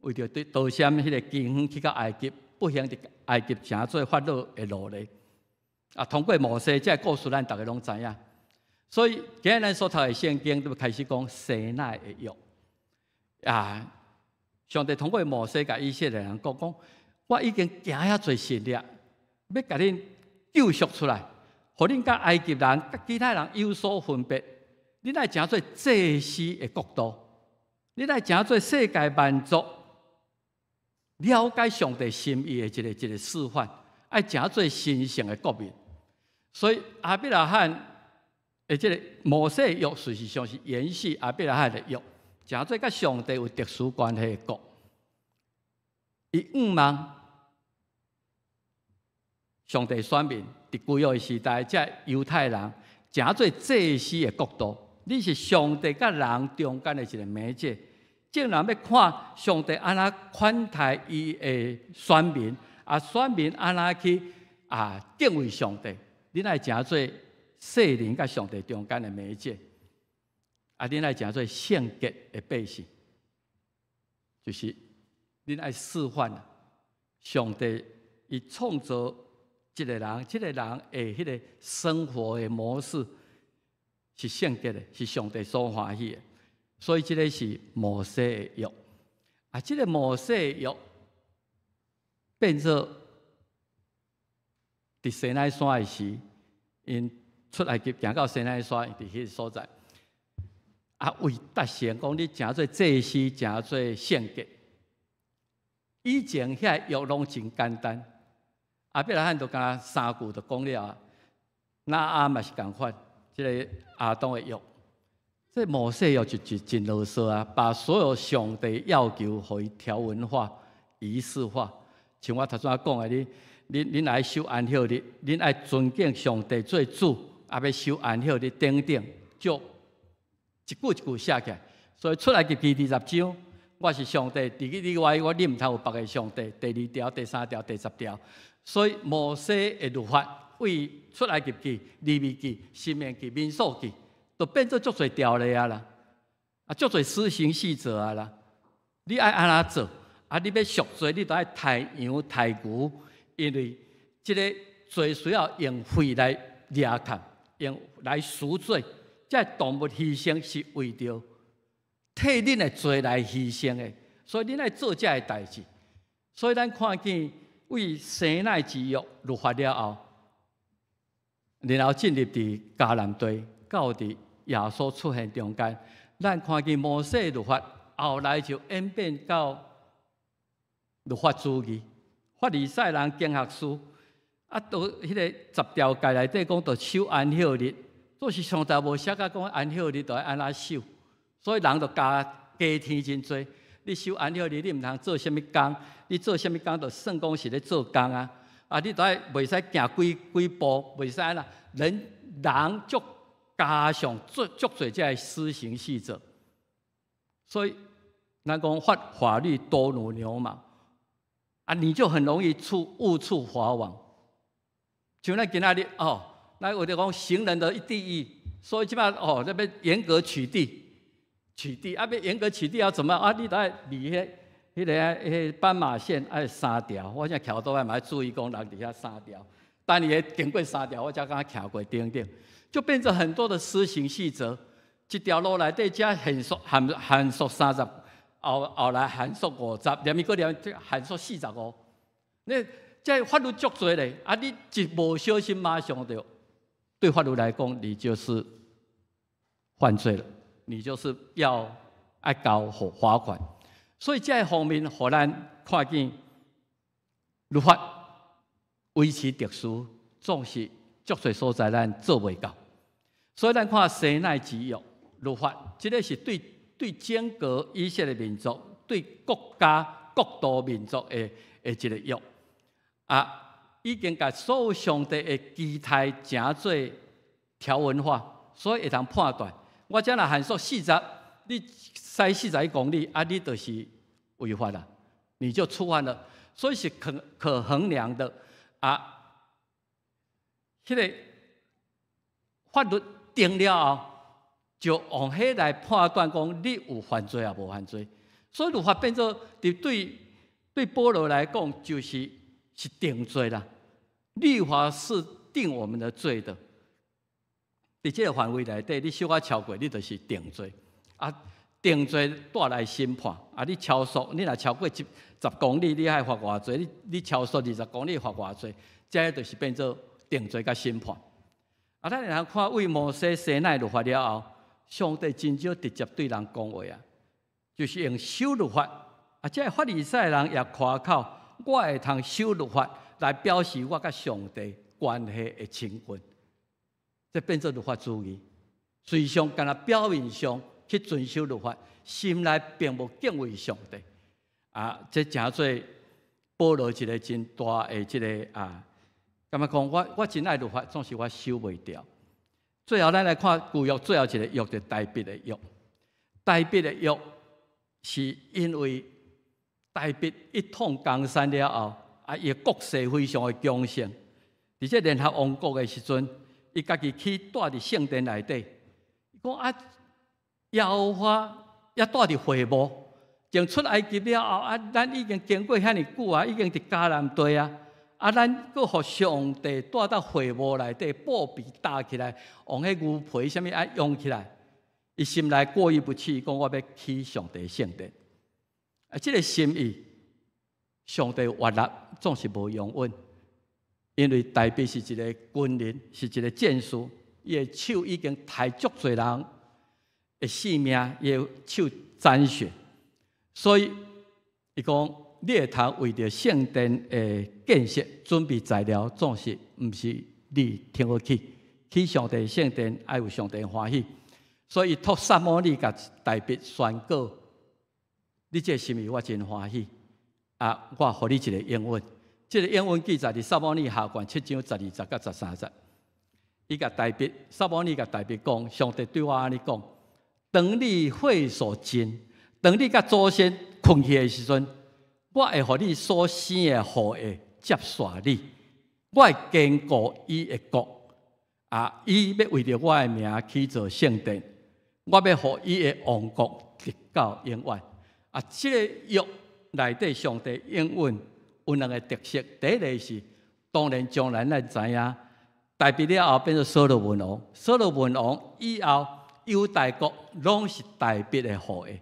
为着对逃闪迄个经远去到埃及，不幸伫埃及成做法老的奴隶。通过摩西，这故事咱大家拢知影。所以今日咱所读的圣经都开始讲西奈的约。上帝通过摩西甲以色列人讲，我已经行遐侪神力。要甲恁救赎出来，互恁甲埃及人、甲其他人有所分别。恁爱成做祭司的国度，恁爱成做世界万族了解上帝心意的一个示范，爱成做神圣的国民。所以亚伯拉罕的这个摩西约，事实上是延续亚伯拉罕的约，成做甲上帝有特殊关系的国。伊望上帝选民伫旧约时代，这犹太人成做祭司的国度，你是上帝甲人中间的一个媒介，竟然要看上帝安怎款待伊的选民，选民安怎去敬畏上帝。恁爱诚做世人甲上帝中间的媒介，恁爱诚做圣洁的百姓，就是恁爱示范上帝伊创造一个人，这个人的迄个生活的模式是圣洁的，是上帝所欢喜的。所以这个是摩西的约，这个摩西的约变做伫西奈山的时，因出埃及行到西奈山，伫迄个所在，为达成讲你诚做祭司，诚做圣洁。以前遐约拢真简单，亚伯拉罕就敢3句就讲了，那嘛是共款，这个亚当的约。这摩西约就真啰嗦把所有上帝要求互伊条文化、仪式化。像我头先讲的，恁爱守安息日，恁爱尊敬上帝做主，要守安息日等等，就一句一句写起来。所以出来及第20章，我是上帝，你外你唔通有别个上帝。第2条、第3条、第10条。所以摩西的律法为出来及记、利未记、申命记、民数记。就变做足侪条例啦，足侪施行细则啦。你爱安怎做？你要赎罪，你就爱杀羊、杀牛，因为这个罪需要用血来掠砍，用来赎罪。这动物牺牲是为着替恁的罪来牺牲的，所以恁爱做这个代志。所以咱看见为西奈之约律法了后，然后进入伫迦南地，到伫耶稣出现中间，咱看见摩西律法，后来就演变到律法主义、法利赛人经学书，到迄个10条戒内底讲，到守安息日，就是上帝无写甲讲安息日就要安怎守，所以人就加添真多。你守安息日，你唔通做啥物工？你做啥物工，就算讲是咧做工你就袂使行几步，袂使啦。人足。加上足侪这施行细则，所以咱讲法律多如牛毛你就很容易误触法网。像咱今仔日咱有咧讲行人的地狱，所以即摆那要严格取缔，要严格取缔要怎么你得爱离迄个斑马线爱3条，我现在桥都嘛要注意讲人底下3条，但你会经过3条，我才敢徛过顶。就变成很多的施行细则，一条路内底只限速30，后来限速50，连伊个连限速45。那这法律足多咧，你一无小心，马上就对法律来讲，你就是犯罪了，你就是要交罚款。所以这方面，互咱看见律法维持特殊，总是足多所在咱做袂到。所以咱看西奈之约律法，这个是对整个以色列民族、对国家国度民族的一个约已经把所有上帝的期待诚做条文化，所以会通判断。我这若限速40，你驶41公里你就是违法了，你就触犯了。所以是可衡量的迄个法律定了后，就用迄来判断讲你有犯罪啊无犯罪。所以律法变做对保罗来讲，就是定罪啦。律法是定我们的罪的，在这个范围内底，你小可超过，你就是定罪定罪带来审判你超速，你若超过10公里，你还罚偌济？你超速20公里罚偌济？这就是变做定罪甲审判。咱来看为摩西西奈律法了后，上帝真少直接对人讲话就是用守律法这法利赛人也夸口，我会通守律法来表示我甲上帝关系的亲近。这变做律法主义，虽上敢若表面上去遵守律法，心内并无敬畏上帝这诚做保罗一个真大的这个感觉讲我真爱律法，总是我守袂掉。最后咱来看旧约最后一个约，就是代笔的约。代笔的约是因为大笔一统江山了后，伊国势非常的强盛。伫这联合王国的时阵，伊家己去住伫圣殿内底，讲耶和华也住伫会幕，从出埃及了后，咱已经经过遐尼久啊，已经伫迦南地啊，咱阁互上帝住到会幕内底，布被搭起来，用迄牛皮啥物用起来，伊心内过意不去，讲我要起上帝圣殿。这个心意，上帝活力总是无永稳。因为大卫是一个军人，是一个战士，伊的手已经杀足多人的性命，伊的手沾血，所以伊讲，你会通为着圣殿的建设准备材料，总是毋是你听好去？去上帝圣殿爱有上帝欢喜，所以托撒母耳甲大卫宣告：你这心意我真欢喜我互你一个应允。这个英文记载伫撒母耳下卷7章12节到13节，伊甲大卫，撒母耳甲大卫讲：上帝对我安尼讲，当你会所尽，当你甲祖先困去的时阵，我会互你所生的后裔接续你，我会坚固伊的国伊要为着我的名起造圣殿，我要互伊的王国直到永远。这个约内底上帝应允。有两个特色，第一个是，当然将来咱知影，大卫了后变做所罗门王，所罗门王以后，犹大国拢是大卫的后裔，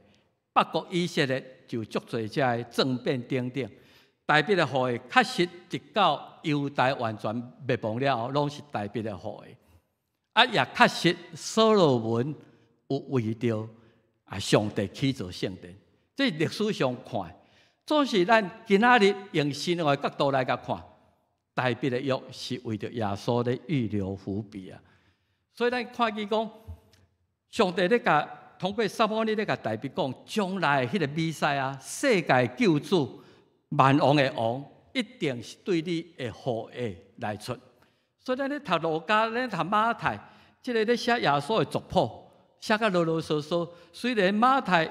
北国以色列就足侪遮的政变等等。大卫的后裔确实直到犹大完全灭亡了后，拢是大卫的后裔。也确实所罗门有为着上帝起造圣殿，这历史上看。总是咱今仔日用新的角度来甲看，大卫的约是为着耶稣的预留伏笔所以咱看见讲，上帝咧甲通过撒母耳咧甲大卫讲，将来迄个弥赛世界救主、万王的王，一定是对你的后裔来出。所以咱咧读路加，咱读马太，即个咧写耶稣的族谱，写甲啰啰嗦嗦。虽然马太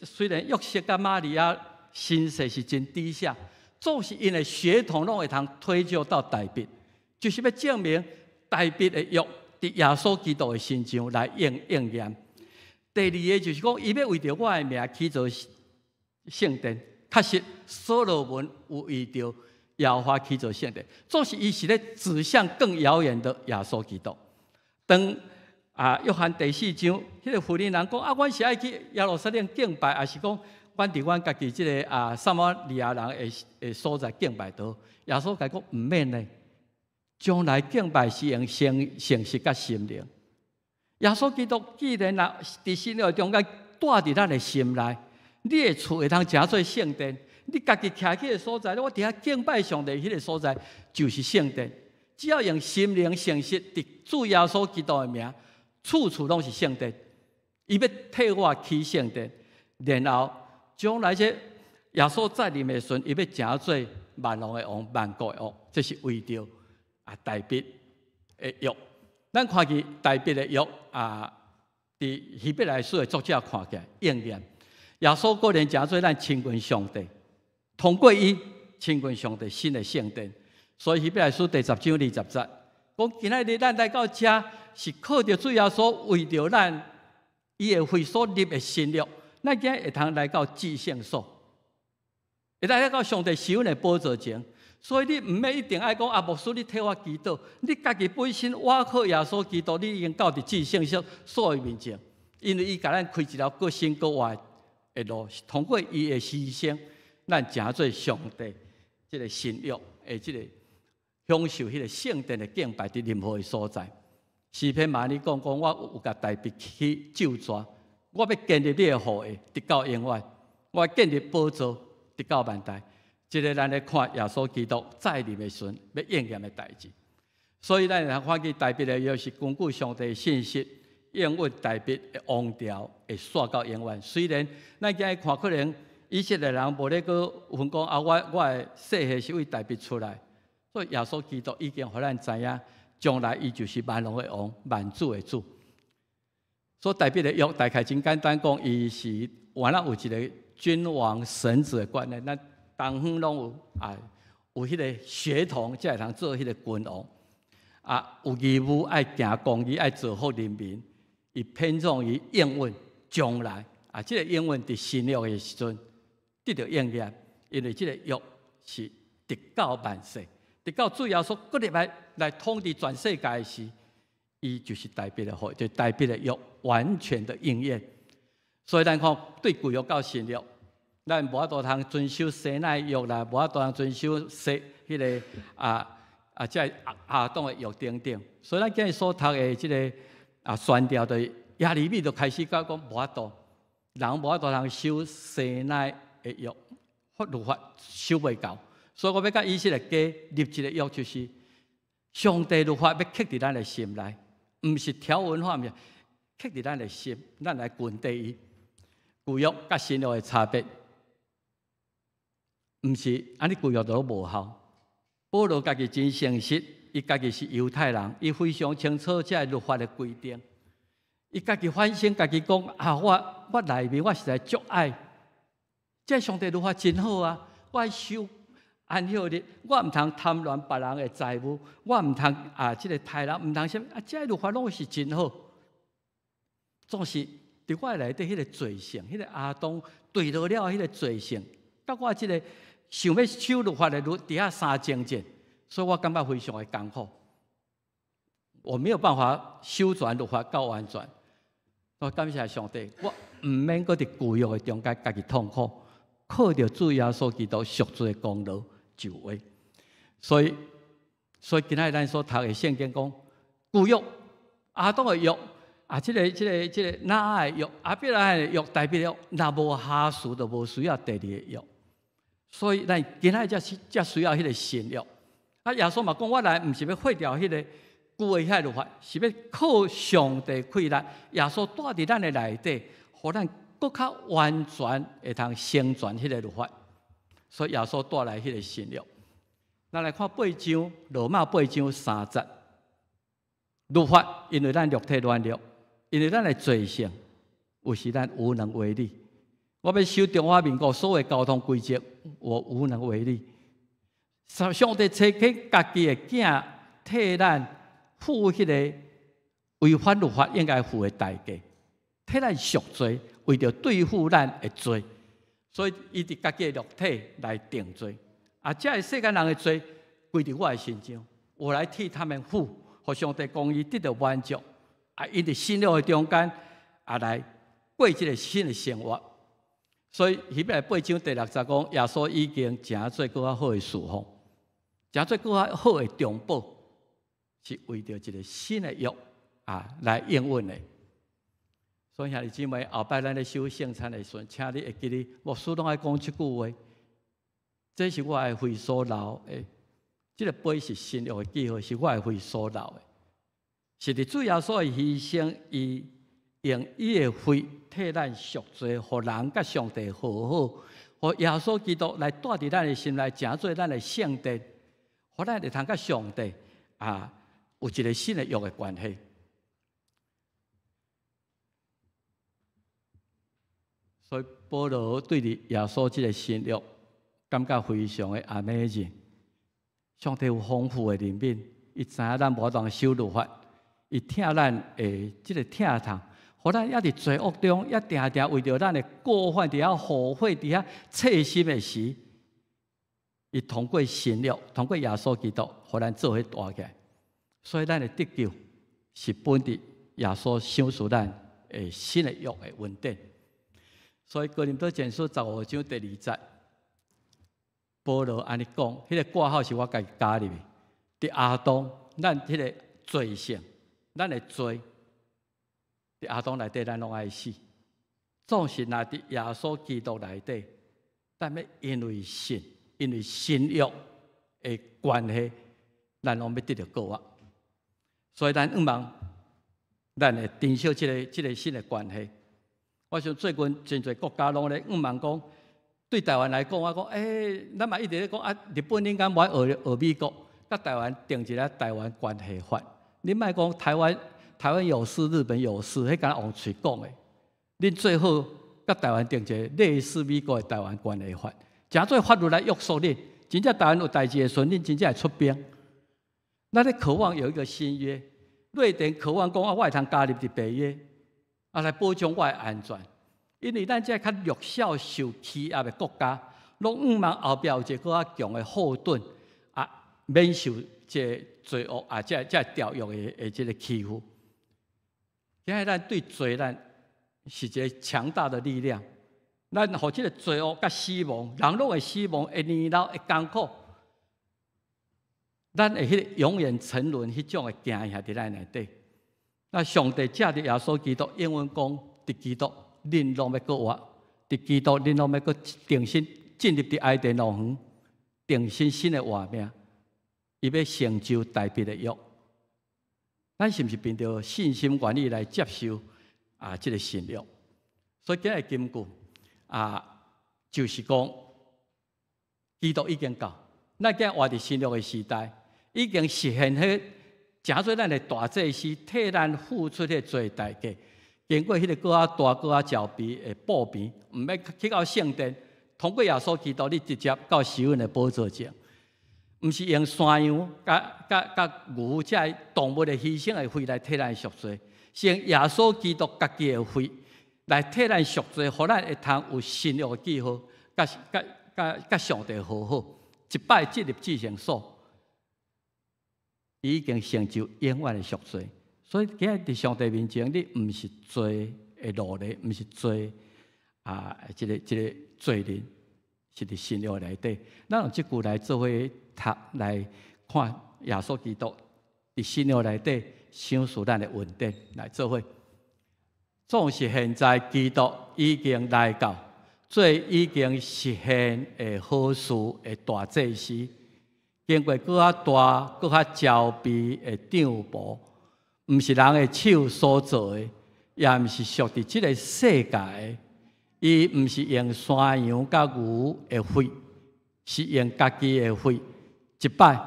虽然约瑟甲玛利亚。身世是真低下，总是因为血统拢会通推究到大卫，就是要证明大卫的约伫耶稣基督的身上来应验。第二个就是讲，伊要为着我的名起造圣殿，确实所罗门有为着耶和华起造圣殿，总是伊是咧指向更遥远的耶稣基督。当约翰第4章，迄个妇人人讲阮是爱去耶路撒冷敬拜，还是讲？阮伫阮家己即个撒玛利亚人的所在敬拜道，耶稣甲讲毋免呢，将来敬拜是用诚实甲心灵。耶稣基督既然伫新约中间住伫咱的心内，你的厝会通诚做圣殿，你家己徛起的所在，我伫遐敬拜上帝迄个所在就是圣殿。只要用心灵诚实伫主耶稣基督的名，处处拢是圣殿。伊要替我起圣殿，然后。将来这耶稣再临的时阵，伊要成做万王的王、万国的王，这是为着大卫的约。咱看见大卫的约伫希伯来书的作者看起来应验。耶稣果然成做咱亲近上帝，通过伊亲近上帝新的圣殿。所以希伯来书第10章20节，讲今仔日咱来到这，是靠着主耶稣为着咱伊的会所立的新约。咱今日会通来到至圣所，会来到上帝施恩的宝座前，所以你唔免一定爱讲牧师，你替我祈祷。你家己本身，我靠耶稣基督，你已经到伫至圣所的面前，因为伊甲咱开一条各新各活的路，是通过伊的牺牲，咱成做上帝这个新约的这个享受迄个圣殿的敬拜伫任何的所在。诗篇嘛，你讲我有甲大卫去救抓。我要建立你的后裔，直到永远；我要建立宝座，直到万代。这个咱来看耶稣基督再临的时阵要应验的代志。所以咱看见大卫的约是根据上帝的信息，应允大卫的王朝会续到永远。虽然咱今日看可能以色列人无咧个分讲我的世系是为大卫出来，所以耶稣基督已经互咱知影，将来伊就是万王的王、万主的主。所代表的约大概真简单讲，伊是原来有一个君王臣子的观念，咱东方拢有有迄个血统，才会通做迄个君王。有义务爱行公义，爱造福人民，伊偏重于应允将来。这个应允伫新约的时阵得到应验，因为这个约是直到万世，直到主要说搁入来统治全世界的时，伊就是代表了就代表了约完全的应验。所以咱看对旧约到新约，咱无法度通遵守西奈约啦，无法度通遵守迄个即亚当的约等等。所以咱今日所读的即个宣调的亚利米就开始讲无法度。人无法度通守西奈的约，律法守袂到，所以我要甲以色列家立一个约，就是上帝律法要刻伫咱的心内，毋是条文化，毋是刻伫咱的心，咱来grund地伊。旧约甲新约的差别，毋是安尼旧约都无效。保罗家己真诚实，伊家己是犹太人，伊非常清楚这律法的规定。伊家己反省，家己讲我内面我实在足爱，这上帝律法真好啊！我爱守安息日，我毋通贪恋别人的财物，我毋通即个杀人，毋通什么这律法拢是真好。总是伫我内底迄个罪性，迄个亚当对落了迄个罪性，甲我即个想要守律法的伫遐相争者，所以我感觉非常的艰苦。我没有办法修全律法到完全。我感谢上帝，我毋免搁伫旧约的中间家己痛苦，靠着主耶稣基督赎罪的功劳就位。所以今仔咱所读的圣经讲，旧约亚当的约这个拿爱的约，亚伯拉罕的约代表了，若无下属就无需要第二个约。所以咱今仔才需要迄个新约。耶稣嘛讲，我来毋是要废掉迄个。旧的遐律法是要靠上帝开力，耶稣带伫咱的内底，互咱更较完全会通成全迄个律法。所以耶稣带来迄个新约。咱来看8章，罗马8章3节，律法因为咱肉体软弱，因为咱的罪性，有时咱无能为力。我要守中华民国所有交通规则，我无能为力。上帝差遣家己的囝替咱。负迄个违反律法应该负的代价，替咱赎罪，为着对付咱的罪，所以伊伫家己的肉体来定罪。这个世间人的罪归伫我的身上，我来替他们负，互上帝公义得到满足。因伫新约的中间来过一个新的生活。所以希伯来8章第6节讲，耶稣已经诚做更较好的侍奉，诚做更较好的中保。是为着一个新的约来应允的，所以兄弟姊妹，后摆咱咧守圣餐的时阵，请你会记得，牧师拢爱讲一句话，这是我的肺所流的，这个杯是新约的记号，是我的肺所流的，是伫主耶稣的牺牲，伊用伊的肺替咱赎罪，互人甲上帝和好，互耶稣基督来带伫咱的心内，成做咱的圣殿，互咱会通甲上帝有一个新的约的关系，所以保罗对于耶稣这个新约感觉非常的amazing。上帝有丰富的怜悯，伊知影咱无当守律法，伊疼咱的这个疼痛，互咱也伫罪恶中，也定定为着咱的过犯，伫遐后悔，伫遐切心的时，伊通过新约，通过耶稣基督，互咱做伙大起来。所以，咱的得救是本伫耶稣赏赐咱的新的约的稳定。所以，哥林多前书15章第2节，保罗安尼讲，迄个挂号是我家己加入的。伫亚当，咱迄个罪性，咱的罪，伫亚当内底，咱拢爱死。总是若伫耶稣基督内底，但要因为信，因为新约的关系，咱拢要得到救恩。所以，咱毋望咱会珍惜这个新的关系。我想最近真侪国家拢咧毋望讲，对台湾来讲，我讲，咱嘛一直咧讲日本应该无学美国，甲台湾定一个台湾关系法。你莫讲台台湾有事，日本有事，迄敢往嘴讲的。恁最好甲台湾定一个类似美国的台湾关系法，诚做法律来约束恁。真正台湾有代志的时阵，恁真正会出兵。咱咧渴望有一个新约，瑞典渴望讲我会通加入伫北约，来保障我的安全。因为咱这较弱小受欺压的国家，拢望后壁有一个更较强的后盾，免受这罪恶这条约的这个欺负。今日咱对罪咱是一个强大的力量，咱互这个罪恶甲死亡，人拢会死亡，会年老，会艰苦。咱会迄个永远沉沦迄种的惊吓伫咱内底。那上帝借着耶稣基督，英文讲伫基督，恁拢要过活；伫基督，恁拢要过定心进入伫爱的乐园，定心新的活命，伊要成就大笔的约。咱是毋是凭着信心愿意来接受这个信约？所以今日金句就是讲，基督已经到，咱今日活伫新约的时代。已经实现迄诚做咱的大祭司替咱付出迄罪代价，经过迄个搁大搁照皮的布片，毋要去到圣殿，通过耶稣基督，你直接到施恩的宝座前，毋是用山羊、甲牛这动物的牺牲的血来替咱赎罪，是用耶稣基督家己的血来替咱赎罪，互咱会通有新约的记号，甲上帝和好，一摆进入至圣所。已经成就永远的赎罪，所以今日伫上帝面前，你毋是罪的奴隶，毋是罪这个罪人，是伫信约内底。咱用即句来做伙读来看耶稣基督伫信约内底享受咱的恩典来做伙。总是现在基督已经来到，最已经实现的好事的大祭司。经过搁较大、搁较焦皮的丈布，毋是人的手所做的，也毋是属伫即个世界的。伊毋是用山羊甲牛的血，是用家己的血，一摆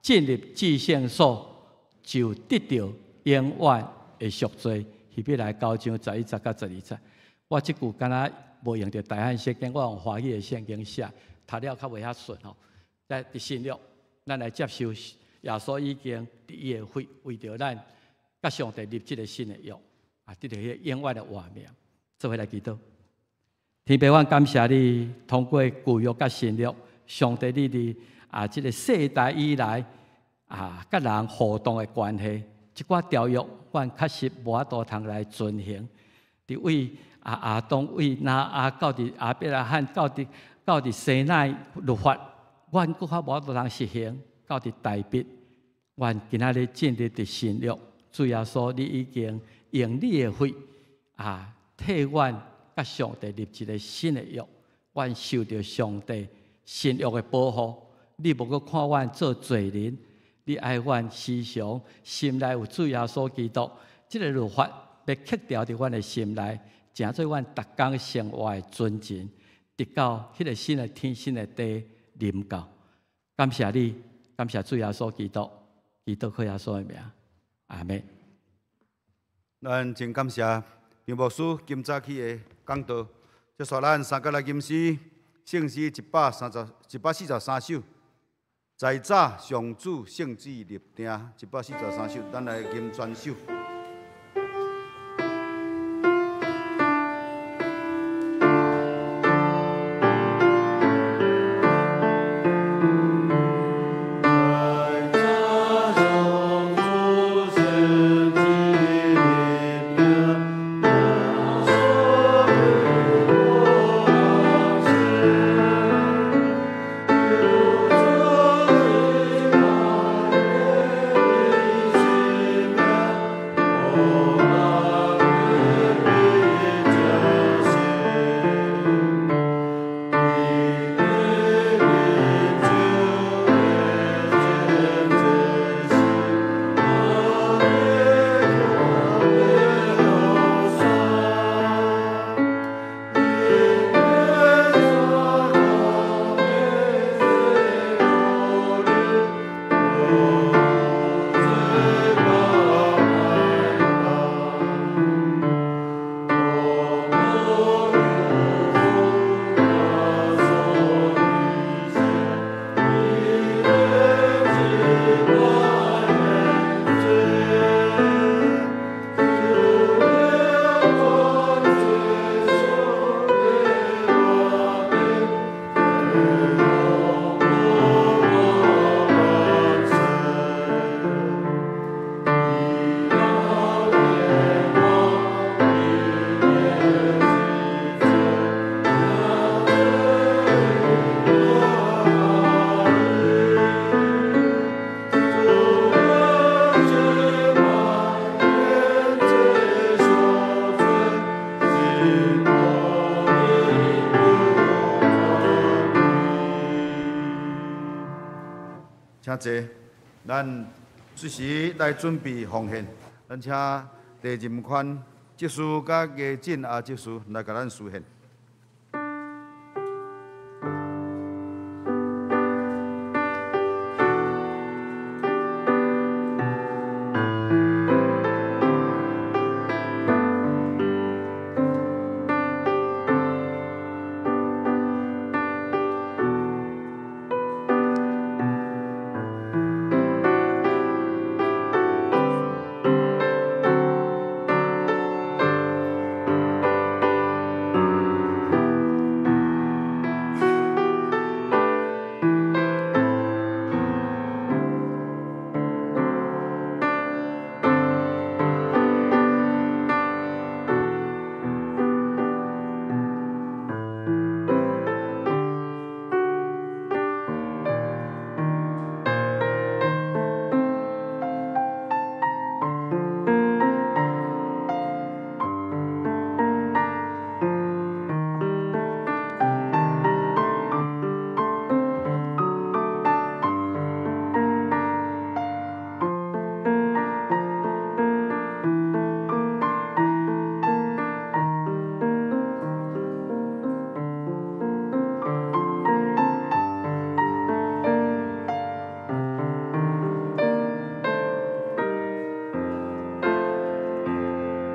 进入至圣所，就得到永远的赎罪。希伯来9章11节到12节，我即句敢若无用着大汉圣经，我用华语的圣经写，读了较袂遐顺吼。在伫信约。咱来接受耶稣已经伫伊的血，为着咱甲上帝立即个新的约，得到迄永远的活命。做伙来祈祷，天父，我感谢你，通过旧约甲新约，上帝你伫即个世代以来甲人互动的关系，即寡条约，阮确实无法度通来遵行。伫为亚当为拿到伫亚伯拉罕到伫西奈律法。阮搁较无法度通实行，到伫大笔，阮今仔日进入伫新约，主耶稣，你已经用你的血替阮甲上帝立一个新的约，阮受到上帝新约的保护。你无搁看阮做罪人，你爱阮时常心内有主耶稣基督，即个律法要刻掉伫阮的心内，诚做阮逐工生活的准绳，直到迄个新的天、新的地。临到，感谢你，感谢主耶稣基督，基督靠耶稣的名，阿门。咱真感谢平牧师今早起的讲道，接续咱三角来吟诗，圣诗143首，在早上主圣旨立定143首，咱来吟全首。请坐，咱即时来准备奉献，咱请地任宽执事甲叶振阿执事来甲咱施献。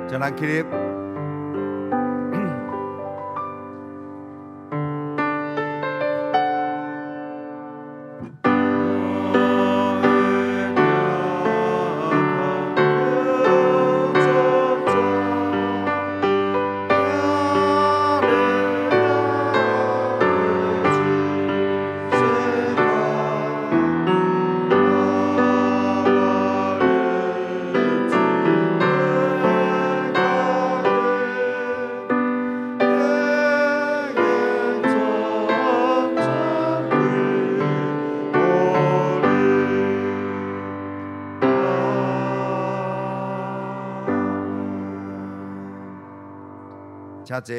将咱起立。请坐。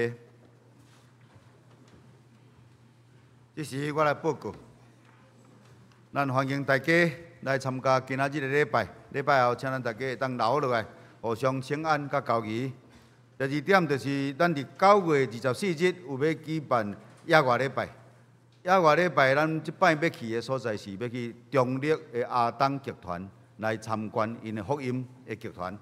这时我来报告，咱欢迎大家来参加今仔日的礼拜。礼拜后，请咱大家会当留落来，互相请安甲交谊。第二点就是咱伫9月24日有要举办野外礼拜。野外礼拜，咱即摆要去的所在是要去中立的阿东剧团来参观因的福音的剧团，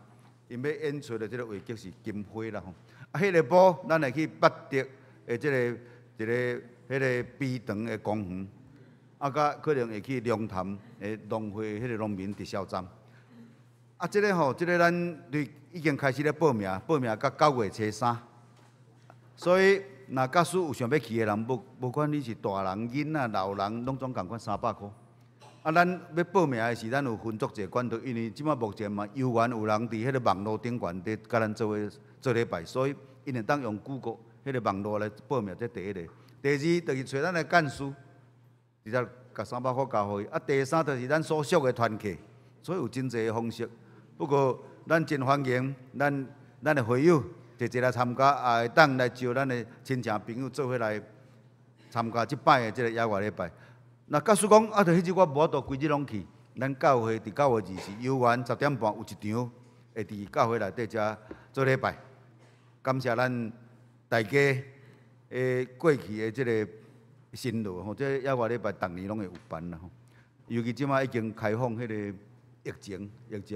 因要演出的这个话剧是《金花》啦吼。啊，迄个舞咱会去捌德的即个迄个悲长的公园，啊，甲可能会去龙潭的农会迄个农民直销站。啊，即个吼，即个咱已经开始咧报名，报名到9月初3。所以，若假使有想要去的人，无管你是大人、囡仔、老人，拢总共款300块。啊，咱要报名的是，咱有分足侪管道，因为即马目前嘛，有缘有人伫迄个网络顶悬伫甲咱做礼拜，所以因会当用Google迄个网络来报名，这第一个。第二就是找咱的干事，直接甲300块交互伊。啊，第三就是咱所属的团契，所以有真侪方式。不过咱真欢迎咱的会友直接来参加，也会当来招咱的亲戚朋友做伙来参加即摆的即个野外礼拜。那假使讲啊，着迄日我无法度规日拢去，咱教会伫9月20日，游园10点半有一场会伫教会内底遮做礼拜。感谢咱大家过去的即个辛劳吼，这野外礼拜逐年拢会有办啦吼。尤其即摆已经开放迄个疫情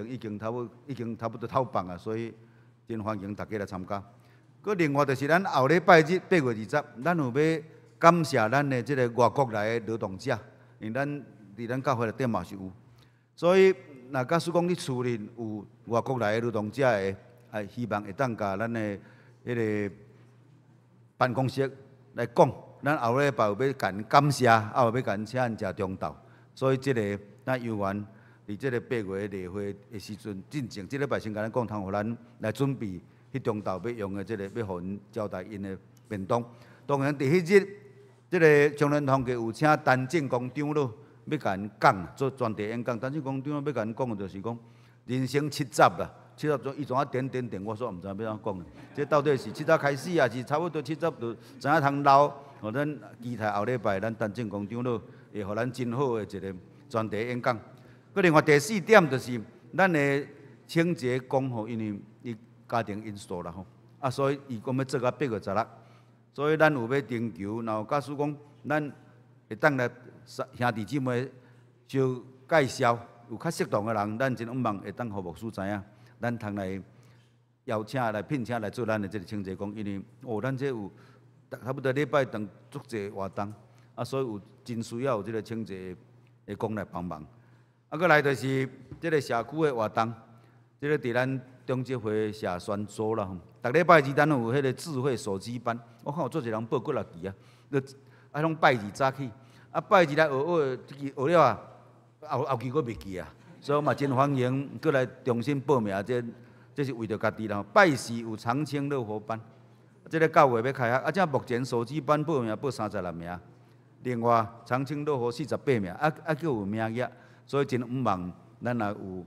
已经差不多透放啊，所以真欢迎大家来参加。佮另外就是咱后礼拜日8月20，咱有要感谢咱的即个外国来的劳动者，因为咱伫咱教会内底嘛是有，所以若假使讲你厝里有外国来的劳动者的，希望会当甲咱的迄个办公室来讲，咱后礼拜有要甲因感谢，还有要甲因请因食中昼，所以即个咱游园伫即个8月例会的时阵进前，即礼拜先甲咱讲，通互咱来准备迄中昼要用的即个，要互因交代因的便当。当然，伫迄日，即个中联堂嘅有请陈正公长老要甲因讲，做专题演讲。陈正公长老要甲因讲嘅就是讲人生7集啦，7集伊怎啊点，我说毋知要怎讲。这到底是7集开始啊，是差不多7集就知影通留。互咱期待后礼拜咱陈正公长老会互咱真好嘅一个专题演讲。佮另外第4点就是咱的清洁工吼，因为伊家庭因素啦吼，所以伊讲要做到8月16，所以咱有要征求，然后假使讲咱会当来兄弟姊妹相介绍，有较适当的人，咱真望会当互牧师知影，咱通来邀请来聘请来做咱的这个清洁工，因为咱这有差不多礼拜当足济活动，所以有真需要有这个清洁的工来帮忙。佮来就是这个社区的活动，这个伫咱中职会社宣组啦吼。逐礼拜二咱有迄个智慧手机班，我看有做一人报几落期啊，拢拜二早起，拜二来学，学了啊，后期佫袂记啊，所以我嘛真欢迎佫来重新报名，这是为着家己啦。拜四有长青乐活班，这个9月要开学，目前手机班报名报36名，另外长青乐活48名，佫有名额。所以真毋望咱若有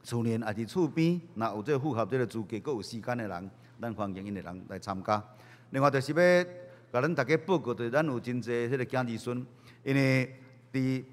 厝内也是厝边，若有这符合这个资格，佫有时间的人，咱欢迎因的人来参加。另外就是要甲咱大家报告，就是咱有真侪迄个囝儿孙，因为伫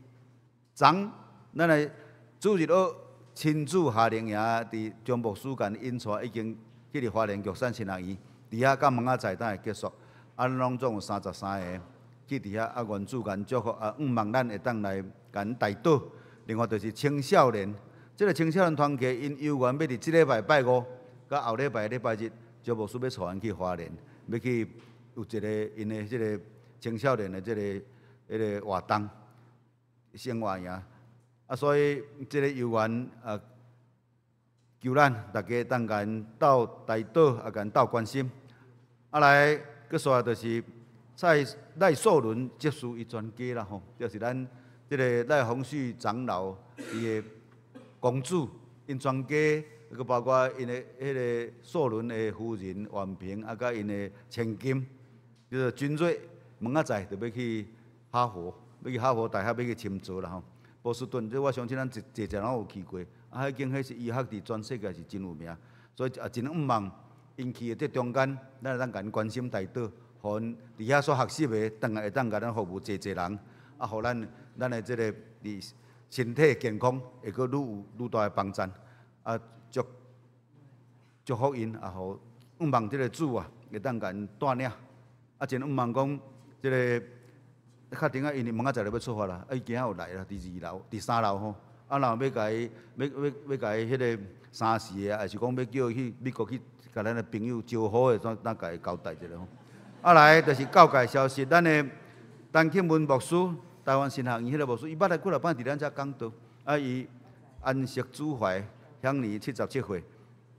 昨咱的主日学亲子夏令营，伫中牧师间引出已经去伫花莲玉山新学院，伫遐到明仔载等会结束，拢总有33个去伫遐原主间祝福，毋望咱会当来甲因带倒。另外就是青少年，这个青少年团契因有缘要伫即礼拜拜5，甲后礼拜礼拜日，招牧师要带因去花莲，要去有一个因的即个青少年的即个迄个活动生活营，所以即个有缘求咱大家当甲因斗带倒，甲因斗关心。来，佮煞就是赖素伦接受伊全家啦吼，就是咱。这个赖鸿旭长老伊的公主，因全家，佮包括因的迄个素伦的夫人婉萍，甲因的千金，叫做君瑞，明仔载就要去哈佛，要去哈佛大学要去深造啦吼。波士顿，这我相信咱侪人有去过，迄间迄是医学伫全世界是真有名，所以真毋望因去的这中间，咱会当甲因关心带倒，互因伫遐所学习的，当然会当甲咱服务侪人，互咱的这个伫身体健康会阁愈大的帮助，祝福因，互毋望这个主会当甲因带领，真毋望讲这个确定因明仔载就要出发啦，伊今仔有来啦，伫2楼、伫3楼吼，然后要甲伊迄个3、4个，还是讲要叫伊去美国去甲咱的朋友招好的，咱甲伊交代一下吼。来就是告解消息，咱的陈庆文牧师。台湾新学院迄个牧师，伊捌来几落摆伫咱遮讲道，伊安息主怀，享年77岁，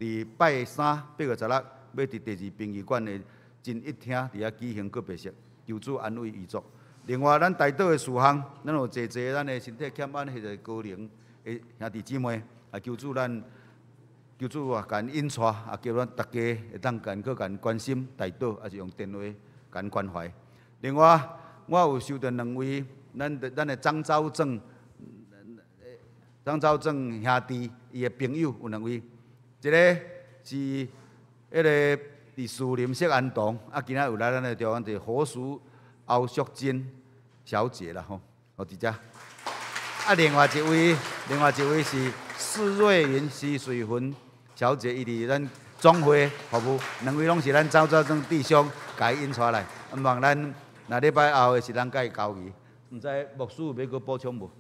伫拜3、8月16，要伫第2殡仪馆的真一厅伫遐举行告别式，求主安慰遗族。另外，咱带倒的事项，咱有侪咱的身体欠安迄个高龄的兄弟姊妹，求主甲因引带，叫咱大家会当甲因关心带倒，还是用电话甲因关怀。另外，我有收到2位。咱的张昭正兄弟，伊的朋友有2位，一个是迄个伫树林锡安堂，今仔有来咱的台湾的火树欧淑珍小姐啦吼，伫遮。另外一位是施瑞云施水云小姐，伊伫咱总会服务，2位拢是咱张昭正弟兄甲伊引出来，望咱若礼拜后的是咱甲伊交易。毋知牧师有要阁补充无？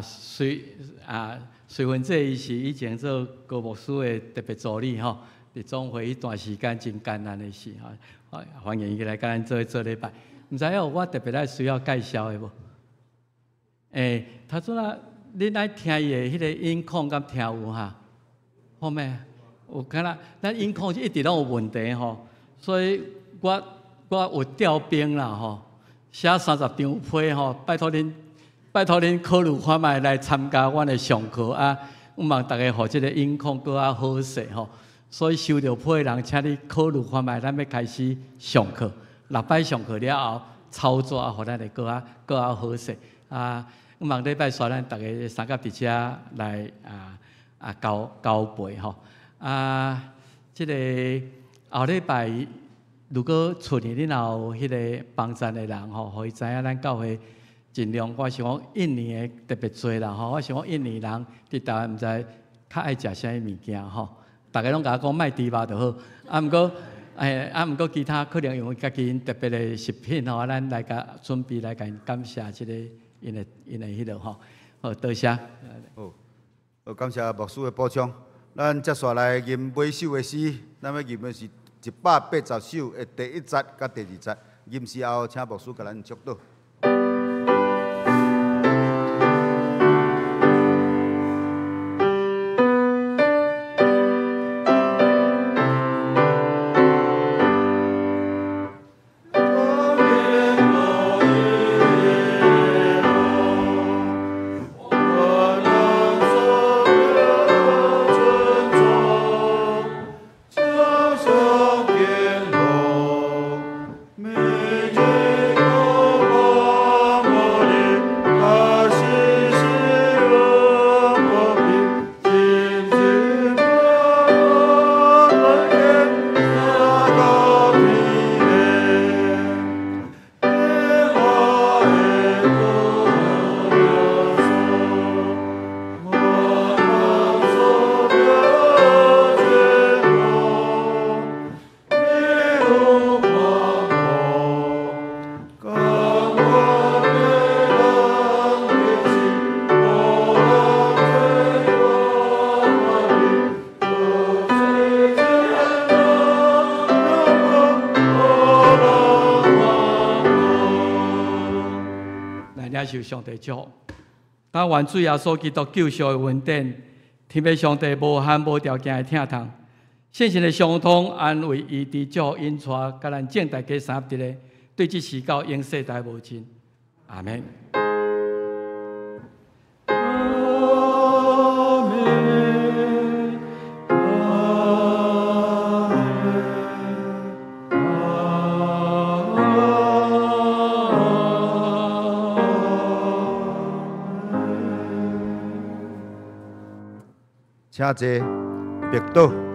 随份这伊是以前做高牧师的特别助理吼，伫总会迄段时间真艰难的事吼，欢迎伊来甲咱做礼拜。毋知有我特别来需要介绍的无？头先恁来听伊的迄个音控敢听有哈？好咩？有敢若咱音控一直拢有问题吼，所以我有调兵啦吼。写30张批吼，拜托恁考虑看卖来参加阮的上课毋望大家互即个音控搁好势吼。所以收到批的人，请你考虑看卖，咱要开始上课。6摆上课了后，操作互咱会搁好势毋望礼拜三咱大家三甲伫遮来交陪吼。即个后礼拜。如果厝里恁有迄个帮衬的人吼，互伊知影咱教会尽量我想讲印尼的特别多啦吼，我想讲印尼人伫台湾毋知较爱食啥物物件吼，大家拢甲我讲卖猪肉就好，毋过其他可能用家己因特别的食品吼，咱来甲准备来甲因感谢即个因的迄落吼，好多谢。好，感谢牧师的补充。咱接下来吟尾首的诗，咱要吟的是180首的第1节甲第2节。吟诗后，请牧师甲咱祝祷。受上帝祝福，但愿主耶稣基督救赎的恩典，天父上帝无限无条件的疼痛，圣神的相通安慰医治祝福因带，甲咱正大家三合一的，对这祈祷永世代无尽。阿门。请坐，默祷。